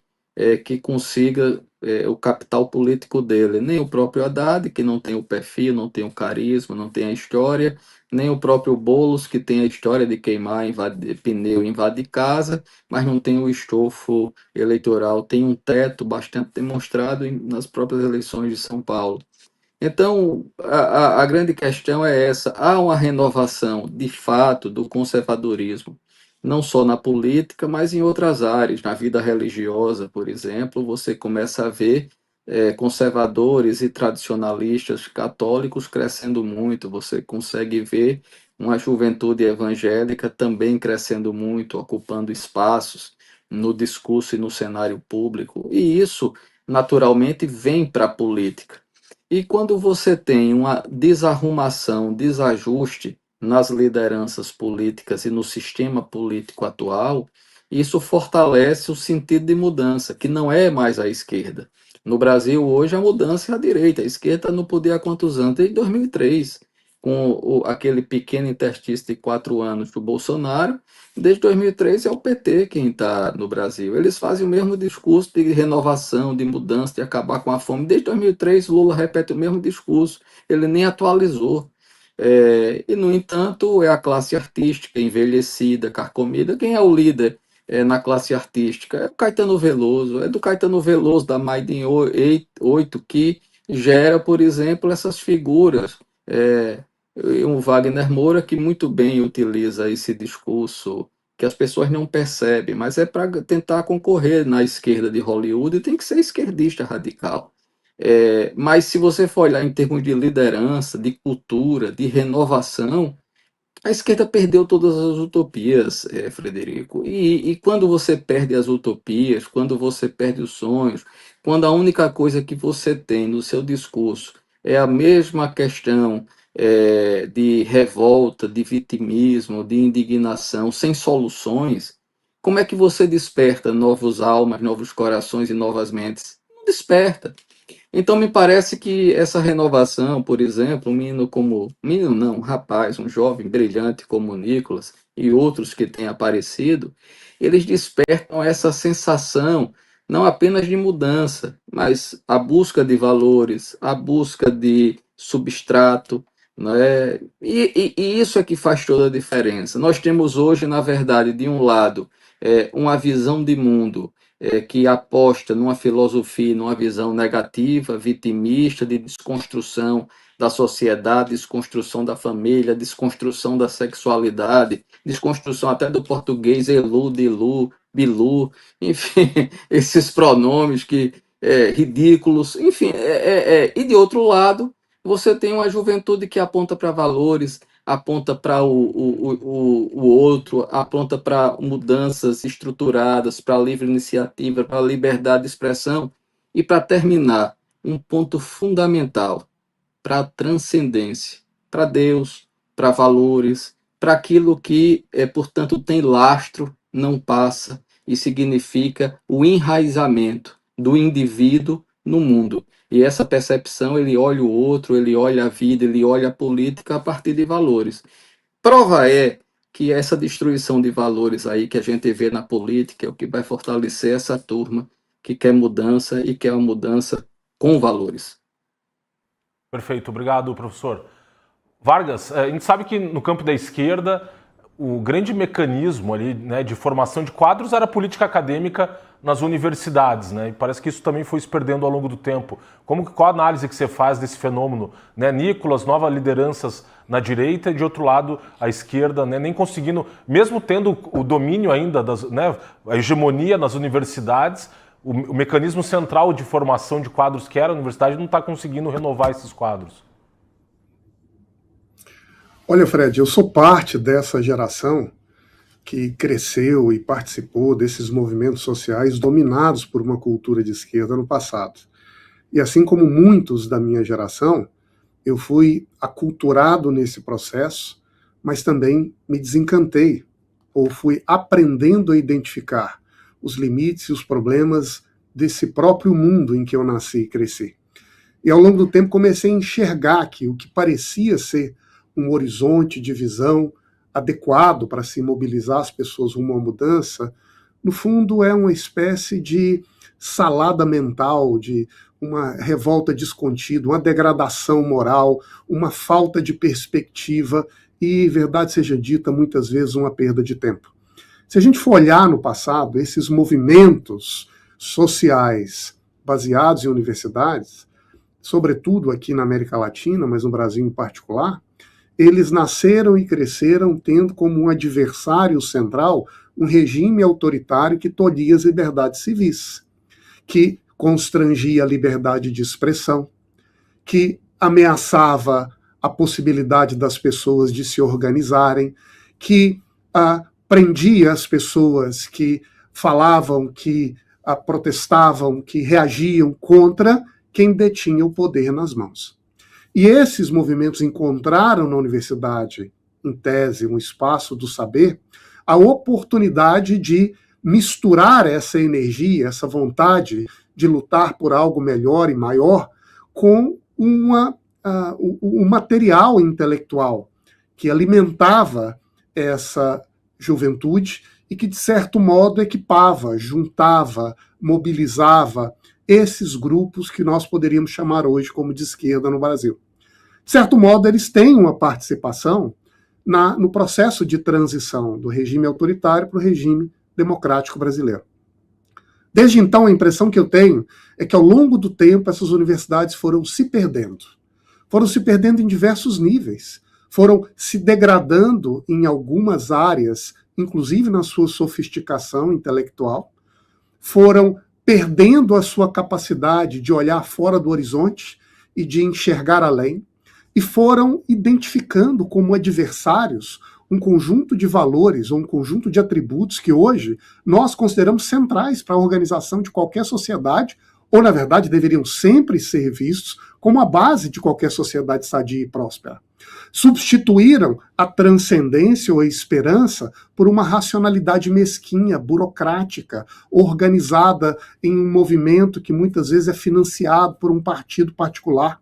que consiga o capital político dele. Nem o próprio Haddad, que não tem o perfil, não tem o carisma, não tem a história, nem o próprio Boulos, que tem a história de queimar pneu, invadir casa, mas não tem o estofo eleitoral. Tem um teto bastante demonstrado nas próprias eleições de São Paulo. Então, a grande questão é essa: há uma renovação, de fato, do conservadorismo, não só na política, mas em outras áreas. Na vida religiosa, por exemplo, você começa a ver conservadores e tradicionalistas católicos crescendo muito, você consegue ver uma juventude evangélica também crescendo muito, ocupando espaços no discurso e no cenário público, e isso, naturalmente, vem para a política. E quando você tem uma desarrumação, desajuste nas lideranças políticas e no sistema político atual, isso fortalece o sentido de mudança, que não é mais a esquerda. No Brasil, hoje, a mudança é a direita. A esquerda não podia há quantos anos? Desde 2003, com aquele pequeno interstício de 4 anos do Bolsonaro. Desde 2003 é o PT quem está no Brasil. Eles fazem o mesmo discurso de renovação, de mudança, de acabar com a fome. Desde 2003, Lula repete o mesmo discurso. Ele nem atualizou. E, no entanto, é a classe artística envelhecida, carcomida. Quem é o líder na classe artística? É o Caetano Veloso. É do Caetano Veloso, da Maiden 8, que gera, por exemplo, essas figuras. E um Wagner Moura que muito bem utiliza esse discurso que as pessoas não percebem, mas é para tentar concorrer na esquerda de Hollywood e tem que ser esquerdista radical. Mas se você for olhar em termos de liderança, de cultura, de renovação, a esquerda perdeu todas as utopias, Frederico. E quando você perde as utopias, quando você perde os sonhos, quando a única coisa que você tem no seu discurso é a mesma questão de revolta, de vitimismo, de indignação, sem soluções, como é que você desperta novos almas, novos corações e novas mentes? Não desperta. Então, me parece que essa renovação, por exemplo, menino não, um rapaz, um jovem brilhante como o Nicolas e outros que têm aparecido, eles despertam essa sensação não apenas de mudança, mas a busca de valores, a busca de substrato, né? E isso é que faz toda a diferença. Nós temos hoje, na verdade, de um lado, uma visão de mundo que aposta numa filosofia, numa visão negativa, vitimista, de desconstrução da sociedade, desconstrução da família, desconstrução da sexualidade, desconstrução até do português elu, dilu, bilu, enfim, esses pronomes que ridículos, enfim, e de outro lado, você tem uma juventude que aponta para valores, aponta para o outro, aponta para mudanças estruturadas, para livre iniciativa, para liberdade de expressão. E para terminar, um ponto fundamental para a transcendência, para Deus, para valores, para aquilo que, portanto, tem lastro, não passa, e significa o enraizamento do indivíduo no mundo. E essa percepção, ele olha o outro, ele olha a vida, ele olha a política a partir de valores. Prova é que essa destruição de valores aí que a gente vê na política é o que vai fortalecer essa turma que quer mudança e quer uma mudança com valores. Perfeito, obrigado, professor. Vargas, a gente sabe que no campo da esquerda o grande mecanismo ali, né, de formação de quadros era a política acadêmica nas universidades, né? E parece que isso também foi se perdendo ao longo do tempo. Qual a análise que você faz desse fenômeno, né? Nicolas, novas lideranças na direita e de outro lado a esquerda, né, nem conseguindo, mesmo tendo o domínio ainda, né, a hegemonia nas universidades, o mecanismo central de formação de quadros que era a universidade não está conseguindo renovar esses quadros. Olha, Fred, eu sou parte dessa geração que cresceu e participou desses movimentos sociais dominados por uma cultura de esquerda no passado. E assim como muitos da minha geração, eu fui aculturado nesse processo, mas também me desencantei, ou fui aprendendo a identificar os limites e os problemas desse próprio mundo em que eu nasci e cresci. E ao longo do tempo comecei a enxergar que o que parecia ser um horizonte de visão adequado para se mobilizar as pessoas rumo à mudança, no fundo é uma espécie de salada mental, de uma revolta descontida, uma degradação moral, uma falta de perspectiva e, verdade seja dita, muitas vezes uma perda de tempo. Se a gente for olhar no passado, esses movimentos sociais baseados em universidades, sobretudo aqui na América Latina, mas no Brasil em particular, eles nasceram e cresceram tendo como um adversário central um regime autoritário que tolhia as liberdades civis, que constrangia a liberdade de expressão, que ameaçava a possibilidade das pessoas de se organizarem, que prendia as pessoas que falavam, que protestavam, que reagiam contra quem detinha o poder nas mãos. E esses movimentos encontraram na universidade, em tese, um espaço do saber, a oportunidade de misturar essa energia, essa vontade de lutar por algo melhor e maior, com um material intelectual que alimentava essa juventude e que, de certo modo, equipava, juntava, mobilizava esses grupos que nós poderíamos chamar hoje como de esquerda no Brasil. De certo modo, eles têm uma participação no processo de transição do regime autoritário para o regime democrático brasileiro. Desde então, a impressão que eu tenho é que, ao longo do tempo, essas universidades foram se perdendo. Foram se perdendo em diversos níveis. Foram se degradando em algumas áreas, inclusive na sua sofisticação intelectual. Foram perdendo a sua capacidade de olhar fora do horizonte e de enxergar além, e foram identificando como adversários um conjunto de valores ou um conjunto de atributos que hoje nós consideramos centrais para a organização de qualquer sociedade, ou, na verdade, deveriam sempre ser vistos como a base de qualquer sociedade sadia e próspera. Substituíram a transcendência ou a esperança por uma racionalidade mesquinha, burocrática, organizada em um movimento que muitas vezes é financiado por um partido particular.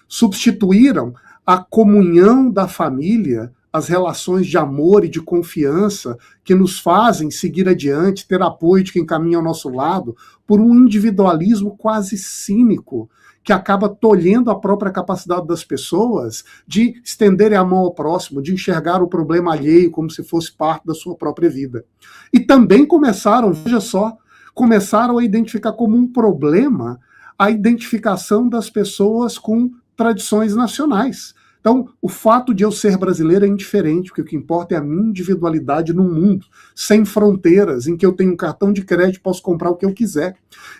Substituíram a comunhão da família, as relações de amor e de confiança que nos fazem seguir adiante, ter apoio de quem caminha ao nosso lado, por um individualismo quase cínico, que acaba tolhendo a própria capacidade das pessoas de estenderem a mão ao próximo, de enxergar o problema alheio como se fosse parte da sua própria vida. E também começaram, veja só, começaram a identificar como um problema a identificação das pessoas com tradições nacionais. Então, o fato de eu ser brasileiro é indiferente, porque o que importa é a minha individualidade num mundo sem fronteiras, em que eu tenho um cartão de crédito e posso comprar o que eu quiser.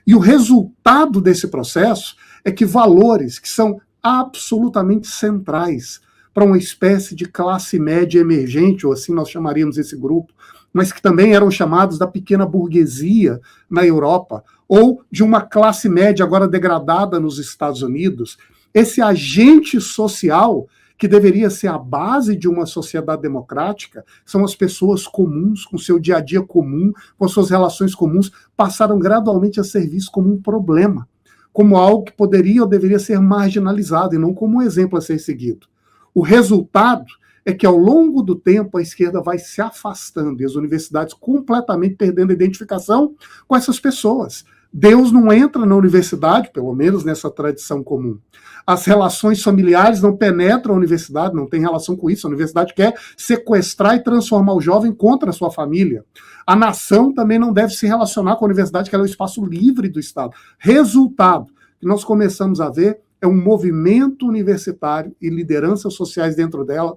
E o resultado desse processo é que valores que são absolutamente centrais para uma espécie de classe média emergente, ou assim nós chamaríamos esse grupo, mas que também eram chamados da pequena burguesia na Europa, ou de uma classe média agora degradada nos Estados Unidos, esse agente social que deveria ser a base de uma sociedade democrática, são as pessoas comuns, com seu dia a dia comum, com suas relações comuns, passaram gradualmente a ser vistos como um problema, como algo que poderia ou deveria ser marginalizado, e não como um exemplo a ser seguido. O resultado é que, ao longo do tempo, a esquerda vai se afastando e as universidades completamente perdendo a identificação com essas pessoas. Deus não entra na universidade, pelo menos nessa tradição comum. As relações familiares não penetram a universidade, não tem relação com isso. A universidade quer sequestrar e transformar o jovem contra a sua família. A nação também não deve se relacionar com a universidade, que ela é o espaço livre do Estado. Resultado que nós começamos a ver é um movimento universitário e lideranças sociais dentro dela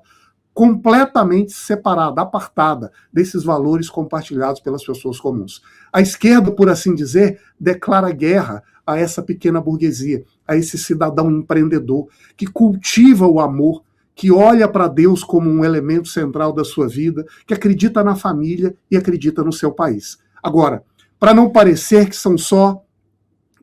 completamente separada, apartada desses valores compartilhados pelas pessoas comuns. A esquerda, por assim dizer, declara guerra a essa pequena burguesia, a esse cidadão empreendedor que cultiva o amor, que olha para Deus como um elemento central da sua vida, que acredita na família e acredita no seu país. Agora, para não parecer que são só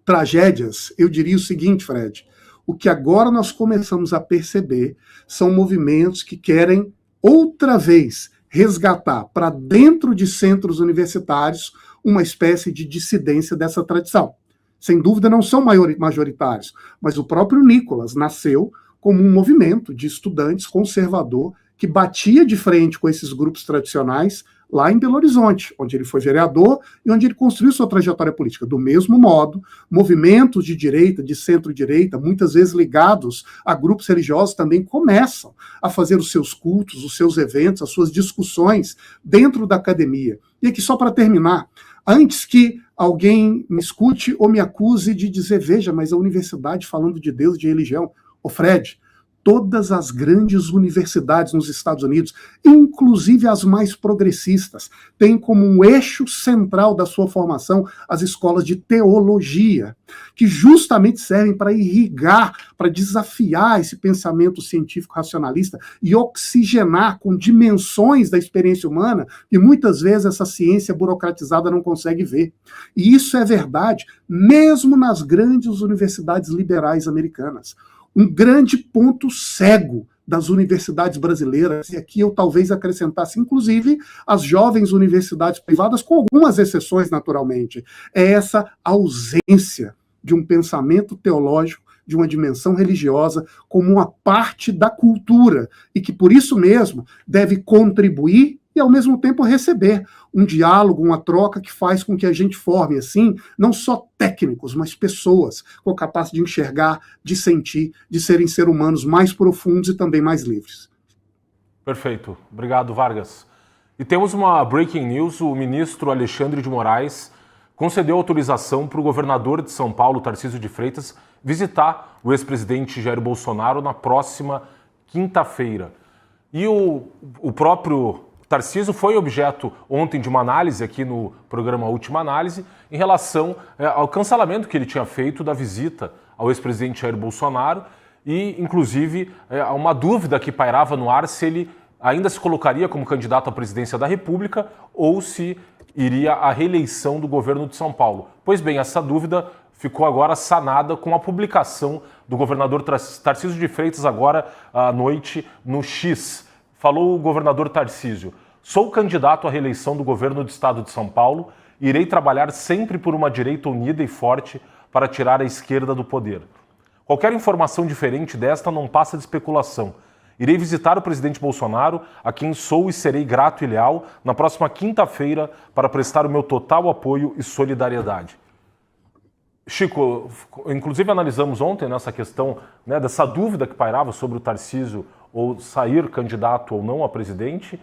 tragédias, eu diria o seguinte, Fred: o que agora nós começamos a perceber são movimentos que querem outra vez resgatar para dentro de centros universitários uma espécie de dissidência dessa tradição. Sem dúvida não são majoritários, mas o próprio Nicolas nasceu como um movimento de estudantes conservador que batia de frente com esses grupos tradicionais lá em Belo Horizonte, onde ele foi vereador e onde ele construiu sua trajetória política. Do mesmo modo, movimentos de direita, de centro-direita, muitas vezes ligados a grupos religiosos, também começam a fazer os seus cultos, os seus eventos, as suas discussões dentro da academia. E aqui, só para terminar, antes que alguém me escute ou me acuse de dizer, veja, mas a universidade falando de Deus, de religião. Ô Fred, todas as grandes universidades nos Estados Unidos, inclusive as mais progressistas, têm como um eixo central da sua formação as escolas de teologia, que justamente servem para irrigar, para desafiar esse pensamento científico racionalista e oxigenar com dimensões da experiência humana que muitas vezes essa ciência burocratizada não consegue ver. E isso é verdade mesmo nas grandes universidades liberais americanas. Um grande ponto cego das universidades brasileiras, e aqui eu talvez acrescentasse, inclusive, as jovens universidades privadas, com algumas exceções, naturalmente, é essa ausência de um pensamento teológico, de uma dimensão religiosa, como uma parte da cultura, e que, por isso mesmo, deve contribuir e, ao mesmo tempo, receber um diálogo, uma troca que faz com que a gente forme, assim, não só técnicos, mas pessoas com capacidade de enxergar, de sentir, de serem seres humanos mais profundos e também mais livres. Perfeito. Obrigado, Vargas. E temos uma breaking news: o ministro Alexandre de Moraes concedeu autorização para o governador de São Paulo, Tarcísio de Freitas, visitar o ex-presidente Jair Bolsonaro na próxima quinta-feira. E o próprio Tarcísio foi objeto ontem de uma análise aqui no programa Última Análise em relação ao cancelamento que ele tinha feito da visita ao ex-presidente Jair Bolsonaro e, inclusive, há uma dúvida que pairava no ar se ele ainda se colocaria como candidato à presidência da República ou se iria à reeleição do governo de São Paulo. Pois bem, essa dúvida ficou agora sanada com a publicação do governador Tarcísio de Freitas agora à noite no X. Falou o governador Tarcísio: sou candidato à reeleição do governo do estado de São Paulo e irei trabalhar sempre por uma direita unida e forte para tirar a esquerda do poder. Qualquer informação diferente desta não passa de especulação. Irei visitar o presidente Bolsonaro, a quem sou e serei grato e leal, na próxima quinta-feira para prestar o meu total apoio e solidariedade. Chico, inclusive analisamos ontem nessa questão, né, dessa dúvida que pairava sobre o Tarcísio ou sair candidato ou não a presidente.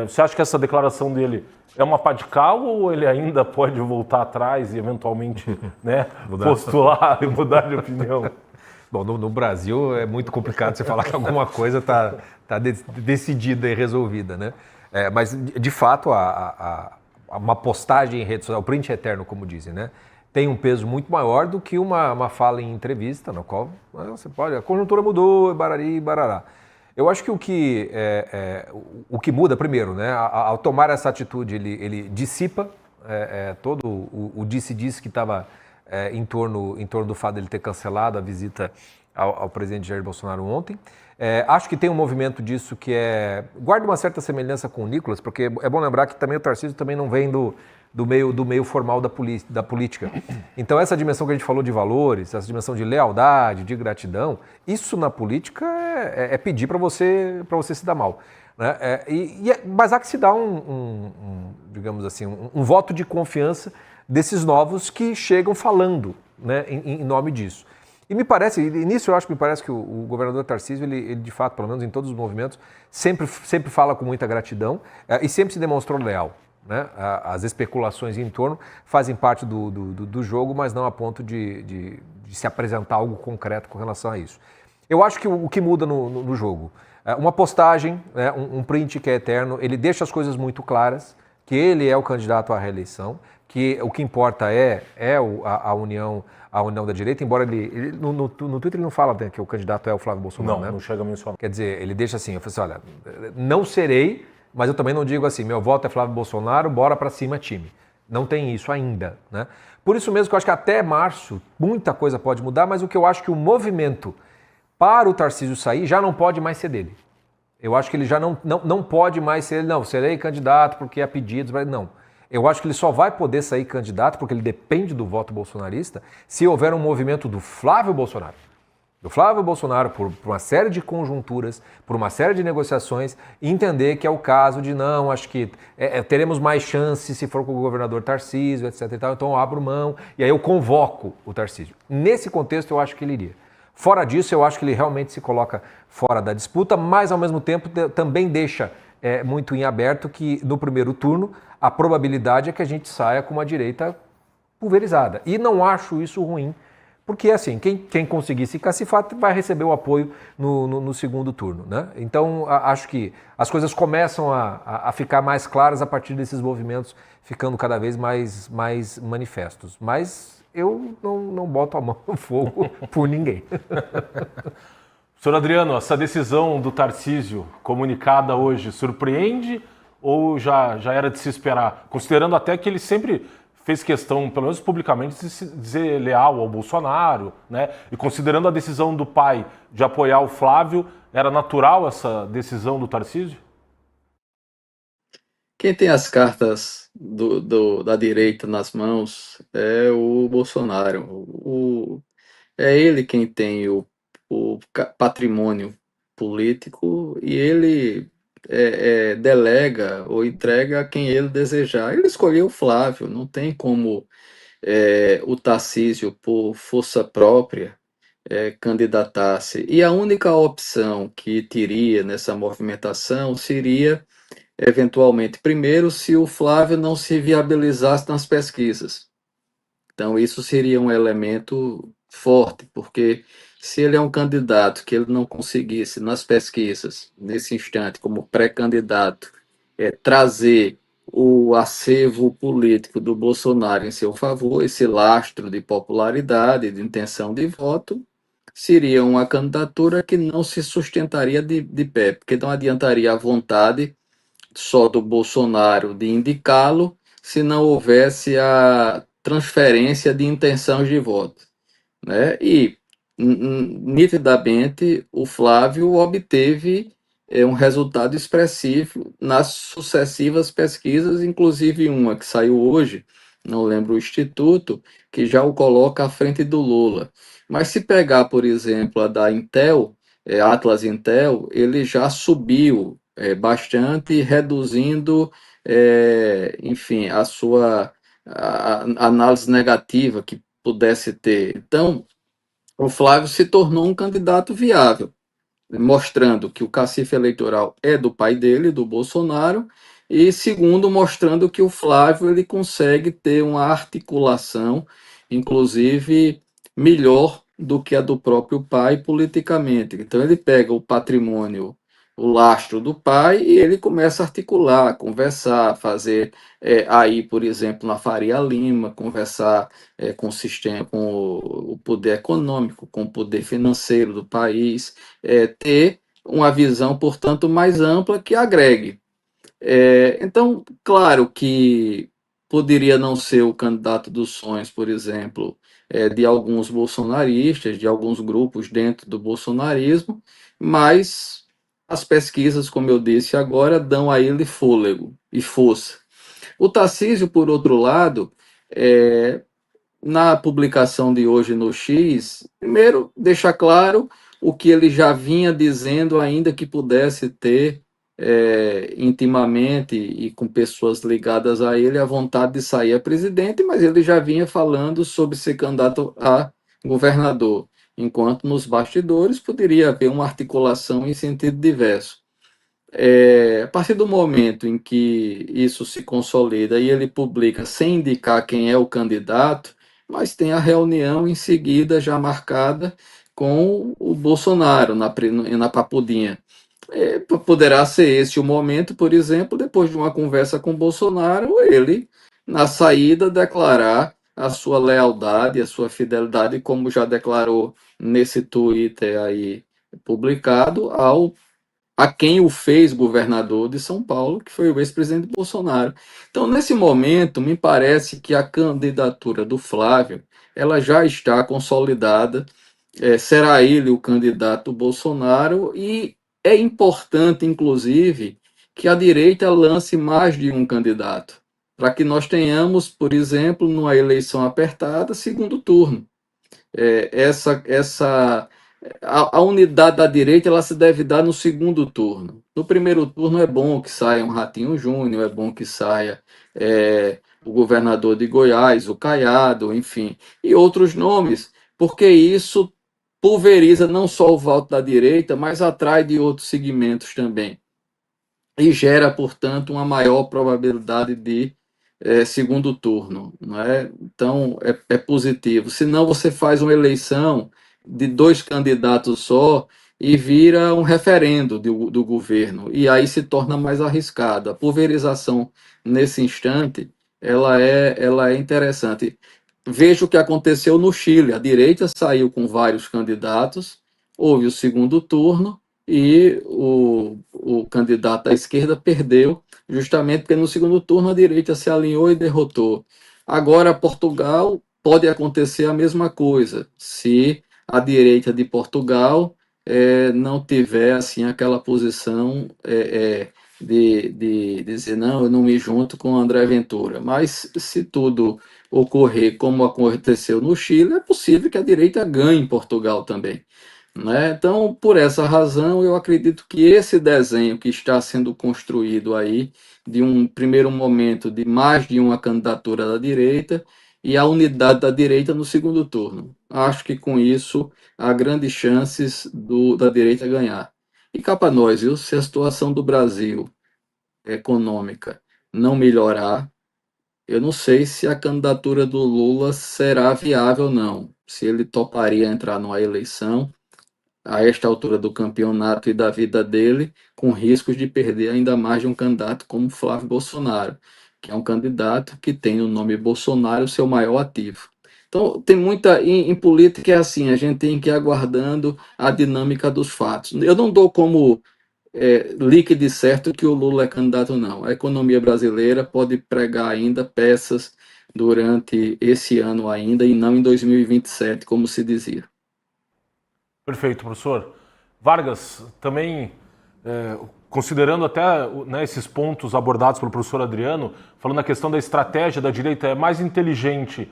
Você acha que essa declaração dele é uma pá de cal ou ele ainda pode voltar atrás e eventualmente, né, postular e mudar de opinião? Bom, no Brasil é muito complicado você falar que alguma coisa está decidida e resolvida, né? Mas, de fato, uma postagem em rede social, o print eterno, como dizem, né, tem um peso muito maior do que uma fala em entrevista, no qual você pode, a conjuntura mudou, barari, barará. Eu acho que o que muda, primeiro, né, ao tomar essa atitude, ele dissipa todo o disse-disse que estava em torno do fato dele ter cancelado a visita ao presidente Jair Bolsonaro ontem. Acho que tem um movimento disso que guarda uma certa semelhança com o Nicolas, porque é bom lembrar que também o Tarcísio também não vem do meio formal da política. Então essa dimensão que a gente falou de valores, essa dimensão de lealdade, de gratidão, isso na política é pedir para você se dar mal, né? Mas há que se dar digamos assim, um voto de confiança desses novos que chegam falando, né, em nome disso. E me parece, nisso eu acho que me parece que o governador Tarcísio, ele de fato, pelo menos em todos os movimentos, sempre fala com muita gratidão e sempre se demonstrou leal, né? As especulações em torno fazem parte do jogo, mas não a ponto de se apresentar algo concreto com relação a isso. Eu acho que o que muda no jogo, uma postagem, né, um print que é eterno, ele deixa as coisas muito claras, que ele é o candidato à reeleição, que o que importa é a união da direita, embora ele no Twitter ele não fala, né, que o candidato é o Flávio Bolsonaro, né? Não chega a mencionar. Quer dizer, ele deixa assim, eu falei assim, olha, não serei, mas eu também não digo assim, meu voto é Flávio Bolsonaro, bora pra cima, time. Não tem isso ainda, né? Por isso mesmo que eu acho que até março muita coisa pode mudar, mas o que eu acho que o movimento para o Tarcísio sair já não pode mais ser dele. Eu acho que ele já não pode mais ser, não, serei candidato porque há pedidos, não. Eu acho que ele só vai poder sair candidato, porque ele depende do voto bolsonarista, se houver um movimento do Flávio Bolsonaro. Do Flávio Bolsonaro, por uma série de conjunturas, por uma série de negociações, e entender que é o caso de, não, acho que teremos mais chance se for com o governador Tarcísio, etc. e tal, então eu abro mão, e aí eu convoco o Tarcísio. Nesse contexto, eu acho que ele iria. Fora disso, eu acho que ele realmente se coloca fora da disputa, mas, ao mesmo tempo, também deixa muito em aberto que, no primeiro turno, a probabilidade é que a gente saia com uma direita pulverizada. E não acho isso ruim, porque, assim, quem conseguir se cacifar vai receber o apoio no segundo turno, né? Então, acho que as coisas começam a ficar mais claras a partir desses movimentos ficando cada vez mais manifestos. Mas eu não boto a mão no fogo por ninguém. Senhor Adriano, essa decisão do Tarcísio comunicada hoje surpreende ou já era de se esperar? Considerando até que ele sempre fez questão, pelo menos publicamente, de se dizer leal ao Bolsonaro, né? E considerando a decisão do pai de apoiar o Flávio, era natural essa decisão do Tarcísio? Quem tem as cartas da direita nas mãos é o Bolsonaro. É ele quem tem o patrimônio político e ele delega ou entrega a quem ele desejar. Ele escolheu o Flávio, não tem como o Tarcísio, por força própria, candidatar-se. E a única opção que teria nessa movimentação seria, eventualmente, primeiro, se o Flávio não se viabilizasse nas pesquisas. Então, isso seria um elemento forte, porque se ele é um candidato que ele não conseguisse nas pesquisas, nesse instante, como pré-candidato, trazer o acervo político do Bolsonaro em seu favor, esse lastro de popularidade, de intenção de voto, seria uma candidatura que não se sustentaria de pé, porque não adiantaria a vontade só do Bolsonaro de indicá-lo se não houvesse a transferência de intenções de voto, né? E nitidamente o Flávio obteve um resultado expressivo nas sucessivas pesquisas, inclusive uma que saiu hoje, não lembro o instituto, que já o coloca à frente do Lula. Mas se pegar, por exemplo, a da Intel, Atlas Intel, ele já subiu bastante, reduzindo, enfim, a sua análise negativa que pudesse ter. Então, o Flávio se tornou um candidato viável, mostrando que o cacife eleitoral é do pai dele, do Bolsonaro, e segundo, mostrando que o Flávio ele consegue ter uma articulação, inclusive, melhor do que a do próprio pai politicamente. Então ele pega o patrimônio, o lastro do pai, e ele começa a articular, conversar, fazer aí, por exemplo, na Faria Lima, conversar com o sistema, com o poder econômico, com o poder financeiro do país, ter uma visão, portanto, mais ampla que agregue. Então, claro que poderia não ser o candidato dos sonhos, por exemplo, de alguns bolsonaristas, de alguns grupos dentro do bolsonarismo, mas as pesquisas, como eu disse agora, dão a ele fôlego e força. O Tarcísio, por outro lado, na publicação de hoje no X, primeiro deixa claro o que ele já vinha dizendo, ainda que pudesse ter intimamente e com pessoas ligadas a ele a vontade de sair a presidente, mas ele já vinha falando sobre ser candidato a governador, enquanto nos bastidores poderia haver uma articulação em sentido diverso. A partir do momento em que isso se consolida e ele publica sem indicar quem é o candidato, mas tem a reunião em seguida já marcada com o Bolsonaro na Papudinha. Poderá ser esse o momento, por exemplo, depois de uma conversa com o Bolsonaro, ele, na saída, declarar a sua lealdade, a sua fidelidade, como já declarou nesse Twitter aí publicado, a quem o fez governador de São Paulo, que foi o ex-presidente Bolsonaro. Então, nesse momento, me parece que a candidatura do Flávio ela já está consolidada, será ele o candidato Bolsonaro, e é importante, inclusive, que a direita lance mais de um candidato, para que nós tenhamos, por exemplo, numa eleição apertada, segundo turno. A unidade da direita ela se deve dar no segundo turno. No primeiro turno é bom que saia um Ratinho Júnior, é bom que saia o governador de Goiás, o Caiado, enfim, e outros nomes, porque isso pulveriza não só o voto da direita, mas atrai de outros segmentos também. E gera, portanto, uma maior probabilidade de segundo turno. Não é? Então, é positivo. Senão, você faz uma eleição de 2 candidatos só e vira um referendo do governo. E aí se torna mais arriscado. A pulverização, nesse instante, ela é interessante. Veja o que aconteceu no Chile. A direita saiu com vários candidatos, houve o segundo turno e o candidato da esquerda perdeu, justamente porque no segundo turno a direita se alinhou e derrotou. Agora, Portugal, pode acontecer a mesma coisa, se a direita de Portugal não tiver assim aquela posição de dizer, não, eu não me junto com André Ventura. Mas se tudo ocorrer como aconteceu no Chile, é possível que a direita ganhe em Portugal também. Né? Então, por essa razão, eu acredito que esse desenho que está sendo construído aí, de um primeiro momento de mais de uma candidatura da direita e a unidade da direita no segundo turno. Acho que com isso há grandes chances da direita ganhar. E cá para nós, viu? Se a situação do Brasil econômica não melhorar, eu não sei se a candidatura do Lula será viável ou não, se ele toparia entrar numa eleição a esta altura do campeonato e da vida dele, com riscos de perder ainda mais de um candidato como Flávio Bolsonaro, que é um candidato que tem o nome Bolsonaro seu maior ativo. Então, tem muita. Em política é assim, a gente tem que ir aguardando a dinâmica dos fatos. Eu não dou como líquido e certo que o Lula é candidato, não. A economia brasileira pode pregar ainda peças durante esse ano ainda e não em 2027, como se dizia. Perfeito, professor. Vargas, também considerando até esses pontos abordados pelo professor Adriano, falando na questão da estratégia da direita, é mais inteligente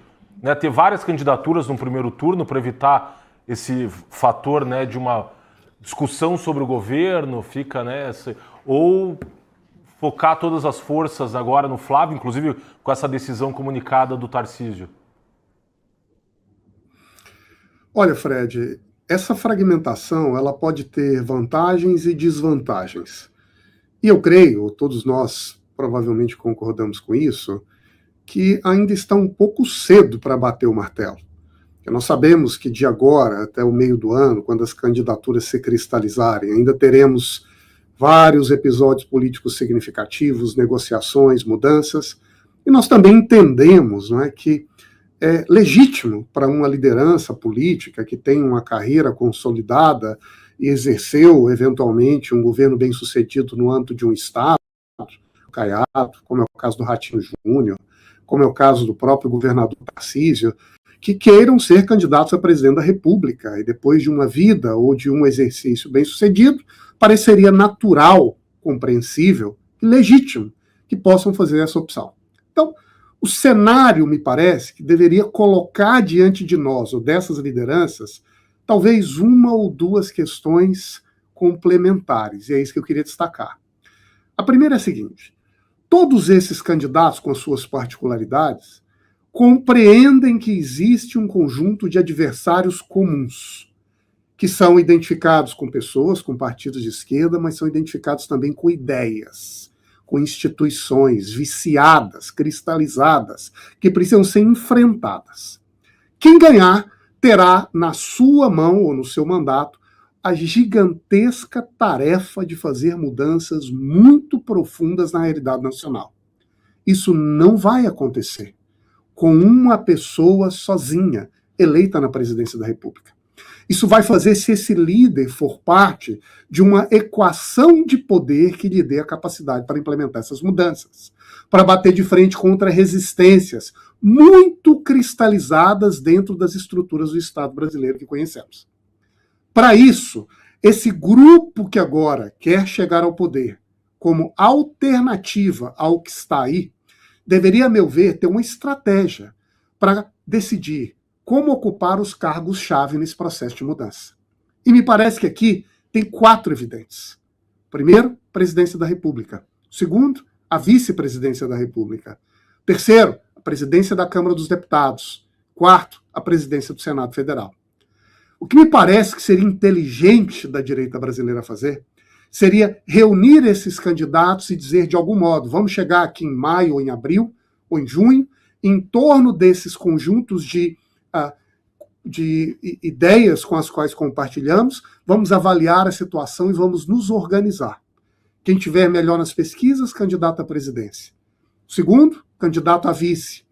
ter várias candidaturas no primeiro turno para evitar esse fator de uma discussão sobre o governo, ou focar todas as forças agora no Flávio, inclusive com essa decisão comunicada do Tarcísio? Olha, Fred, essa fragmentação ela pode ter vantagens e desvantagens. E eu creio, todos nós provavelmente concordamos com isso, que ainda está um pouco cedo para bater o martelo. Nós sabemos que de agora até o meio do ano, quando as candidaturas se cristalizarem, ainda teremos vários episódios políticos significativos, negociações, mudanças, e nós também entendemos que é legítimo para uma liderança política que tem uma carreira consolidada e exerceu, eventualmente, um governo bem-sucedido no âmbito de um Estado, Caiado, como é o caso do Ratinho Júnior, como é o caso do próprio governador Tarcísio, que queiram ser candidatos a presidente da República, e depois de uma vida ou de um exercício bem-sucedido, pareceria natural, compreensível e legítimo que possam fazer essa opção. Então, o cenário, me parece, que deveria colocar diante de nós, ou dessas lideranças, talvez uma ou duas questões complementares, e é isso que eu queria destacar. A primeira é a seguinte: todos esses candidatos, com as suas particularidades, compreendem que existe um conjunto de adversários comuns, que são identificados com pessoas, com partidos de esquerda, mas são identificados também com ideias, com instituições viciadas, cristalizadas, que precisam ser enfrentadas. Quem ganhar terá na sua mão ou no seu mandato a gigantesca tarefa de fazer mudanças muito profundas na realidade nacional. Isso não vai acontecer com uma pessoa sozinha eleita na presidência da República. Isso vai fazer se esse líder for parte de uma equação de poder que lhe dê a capacidade para implementar essas mudanças, para bater de frente contra resistências muito cristalizadas dentro das estruturas do Estado brasileiro que conhecemos. Para isso, esse grupo que agora quer chegar ao poder como alternativa ao que está aí, deveria, a meu ver, ter uma estratégia para decidir como ocupar os cargos-chave nesse processo de mudança. E me parece que aqui tem 4 evidentes. Primeiro, presidência da República. Segundo, a vice-presidência da República. Terceiro, a presidência da Câmara dos Deputados. Quarto, a presidência do Senado Federal. O que me parece que seria inteligente da direita brasileira fazer seria reunir esses candidatos e dizer, de algum modo, vamos chegar aqui em maio, ou em abril, ou em junho, em torno desses conjuntos de ideias com as quais compartilhamos, vamos avaliar a situação e vamos nos organizar. Quem tiver melhor nas pesquisas, candidato à presidência. Segundo, candidato a vice.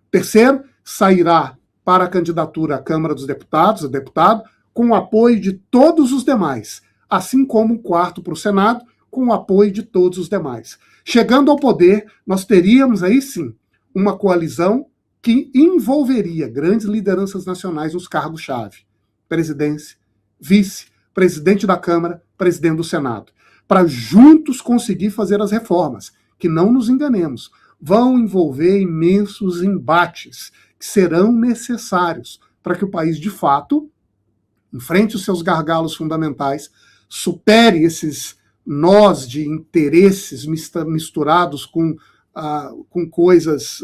Terceiro, sairá para a candidatura à Câmara dos Deputados, a deputado, com o apoio de todos os demais, assim como um quarto para o Senado, com o apoio de todos os demais. Chegando ao poder, nós teríamos aí sim uma coalizão que envolveria grandes lideranças nacionais nos cargos-chave. Presidência, vice, presidente da Câmara, presidente do Senado. Para juntos conseguir fazer as reformas, que não nos enganemos, vão envolver imensos embates que serão necessários para que o país, de fato, enfrente os seus gargalos fundamentais, supere esses nós de interesses misturados com coisas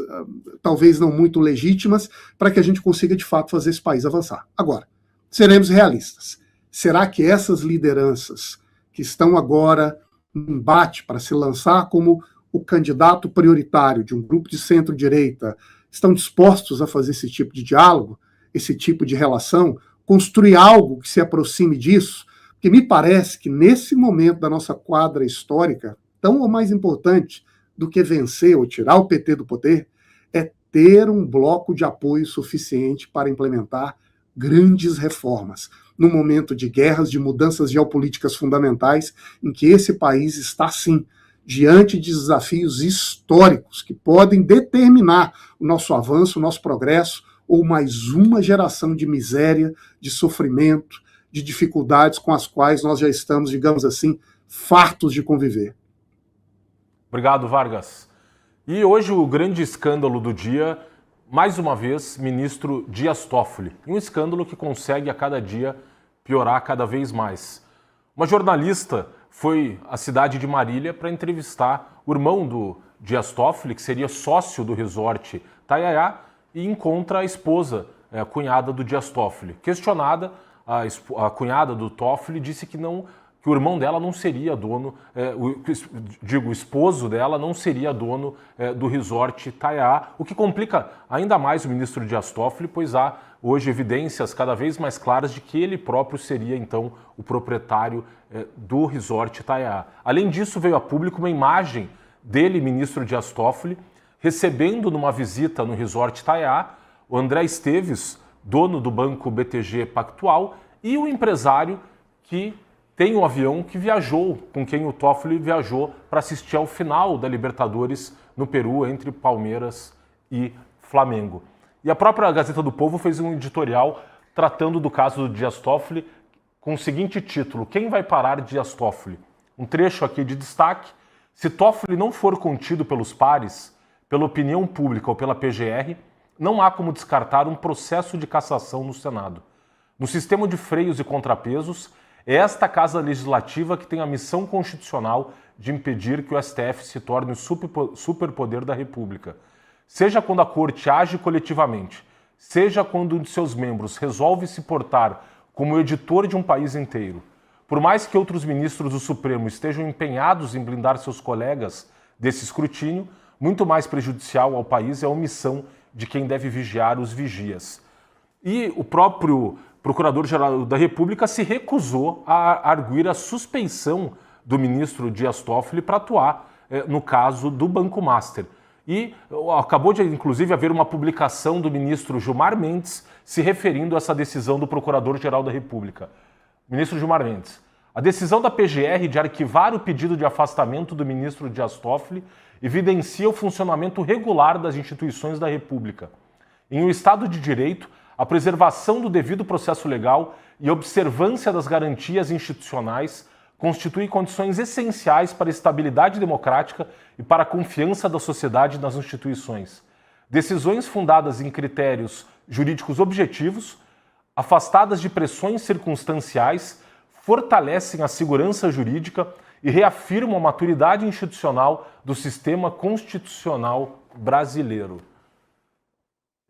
talvez não muito legítimas, para que a gente consiga, de fato, fazer esse país avançar. Agora, seremos realistas. Será que essas lideranças que estão agora em embate para se lançar como o candidato prioritário de um grupo de centro-direita estão dispostos a fazer esse tipo de diálogo, esse tipo de relação, construir algo que se aproxime disso? Porque me parece que nesse momento da nossa quadra histórica, tão ou mais importante do que vencer ou tirar o PT do poder, é ter um bloco de apoio suficiente para implementar grandes reformas, num momento de guerras, de mudanças geopolíticas fundamentais, em que esse país está, sim, diante de desafios históricos que podem determinar o nosso avanço, o nosso progresso, ou mais uma geração de miséria, de sofrimento, de dificuldades com as quais nós já estamos, digamos assim, fartos de conviver. Obrigado, Vargas. E hoje o grande escândalo do dia, mais uma vez, ministro Dias Toffoli. Um escândalo que consegue a cada dia piorar cada vez mais. Uma jornalista foi à cidade de Marília para entrevistar o irmão do Dias Toffoli, que seria sócio do resort Taiaiá, e encontra a esposa, a cunhada do Dias Toffoli. Questionada, a cunhada do Toffoli disse que o irmão dela não seria dono, o esposo dela não seria dono do resort Taiaiá, o que complica ainda mais o ministro Dias Toffoli, pois há hoje evidências cada vez mais claras de que ele próprio seria, então, o proprietário do resort Taiaiá. Além disso, veio a público uma imagem dele, ministro Dias Toffoli, recebendo numa visita no resort Taiaiá o André Esteves, dono do banco BTG Pactual, e o empresário que tem um avião que viajou, com quem o Toffoli viajou para assistir ao final da Libertadores no Peru, entre Palmeiras e Flamengo. E a própria Gazeta do Povo fez um editorial tratando do caso do Dias Toffoli com o seguinte título: Quem vai parar Dias Toffoli? Um trecho aqui de destaque: se Toffoli não for contido pelos pares, pela opinião pública ou pela PGR, não há como descartar um processo de cassação no Senado. No sistema de freios e contrapesos, é esta Casa Legislativa que tem a missão constitucional de impedir que o STF se torne o superpoder da República. Seja quando a Corte age coletivamente, seja quando um de seus membros resolve se portar como editor de um país inteiro. Por mais que outros ministros do Supremo estejam empenhados em blindar seus colegas desse escrutínio, muito mais prejudicial ao país é a omissão de quem deve vigiar os vigias. E o próprio Procurador-Geral da República se recusou a arguir a suspeição do ministro Dias Toffoli para atuar no caso do Banco Master. E acabou de, inclusive, haver uma publicação do ministro Gilmar Mendes se referindo a essa decisão do Procurador-Geral da República. Ministro Gilmar Mendes: a decisão da PGR de arquivar o pedido de afastamento do ministro Dias Toffoli evidencia o funcionamento regular das instituições da República. Em um Estado de Direito, a preservação do devido processo legal e a observância das garantias institucionais constituem condições essenciais para a estabilidade democrática e para a confiança da sociedade nas instituições. Decisões fundadas em critérios jurídicos objetivos, afastadas de pressões circunstanciais, fortalecem a segurança jurídica e reafirmam a maturidade institucional do sistema constitucional brasileiro.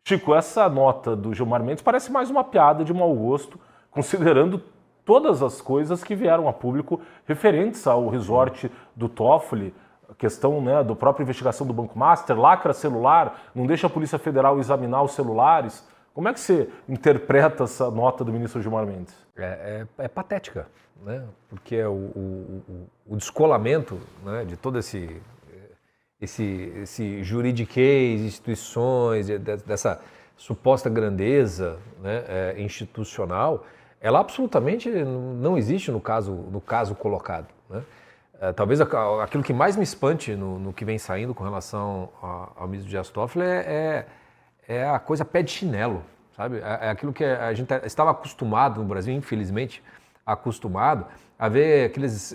Chico, essa nota do Gilmar Mendes parece mais uma piada de mau gosto, considerando todas as coisas que vieram a público referentes ao resort do Toffoli, a questão, né, da própria investigação do Banco Master, lacra celular, não deixa a Polícia Federal examinar os celulares. Como é que você interpreta essa nota do ministro Gilmar Mendes? É patética, né? Porque o descolamento, né, de todo esse juridiquês, instituições, dessa suposta grandeza, né, institucional, ela absolutamente não existe no caso colocado, né? Talvez aquilo que mais me espante no que vem saindo com relação ao ministro Dias Toffoli é a coisa pé de chinelo, sabe? É aquilo que a gente estava acostumado no Brasil, infelizmente acostumado, a ver aqueles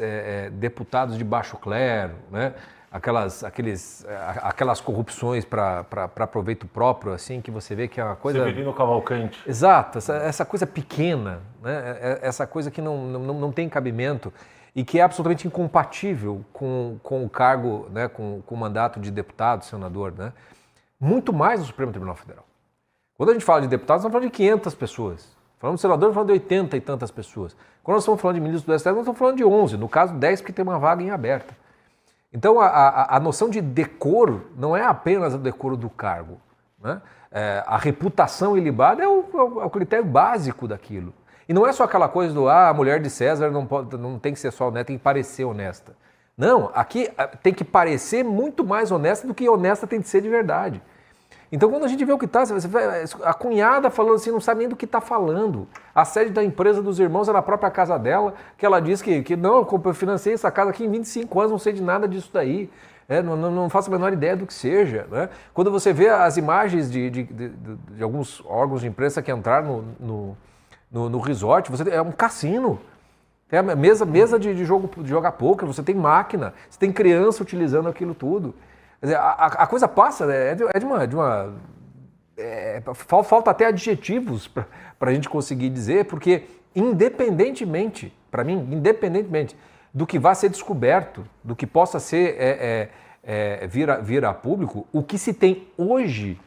deputados de baixo clero, né? Aquelas corrupções para proveito próprio, assim, que você vê que é uma coisa... Severino Cavalcante. Exato, essa coisa pequena, né? Essa coisa que não tem cabimento e que é absolutamente incompatível com o cargo, né? com o mandato de deputado, senador, né? Muito mais no Supremo Tribunal Federal. Quando a gente fala de deputados, nós estamos falando de 500 pessoas. Falando de senador, nós estamos falando de 80 e tantas pessoas. Quando nós estamos falando de ministro do STF, nós estamos falando de 11, no caso 10, porque tem uma vaga em aberta. Então, a noção de decoro não é apenas o decoro do cargo, né? A reputação ilibada é o critério básico daquilo. E não é só aquela coisa do, a mulher de César não tem que ser só honesta, tem que parecer honesta. Não, aqui tem que parecer muito mais honesta do que honesta tem de ser de verdade. Então, quando a gente vê o que está, a cunhada falando assim, não sabe nem do que está falando. A sede da empresa dos irmãos é na própria casa dela, que ela diz que não, eu financei essa casa aqui em 25 anos, não sei de nada disso daí. Não faço a menor ideia do que seja, né? Quando você vê as imagens de alguns órgãos de imprensa que entraram no resort, é um cassino. Tem a mesa de jogar pôquer, você tem máquina, você tem criança utilizando aquilo tudo. Quer dizer, a coisa passa, falta até adjetivos para a gente conseguir dizer, porque independentemente, para mim, independentemente do que vá ser descoberto, do que possa ser vir a público, o que se tem hoje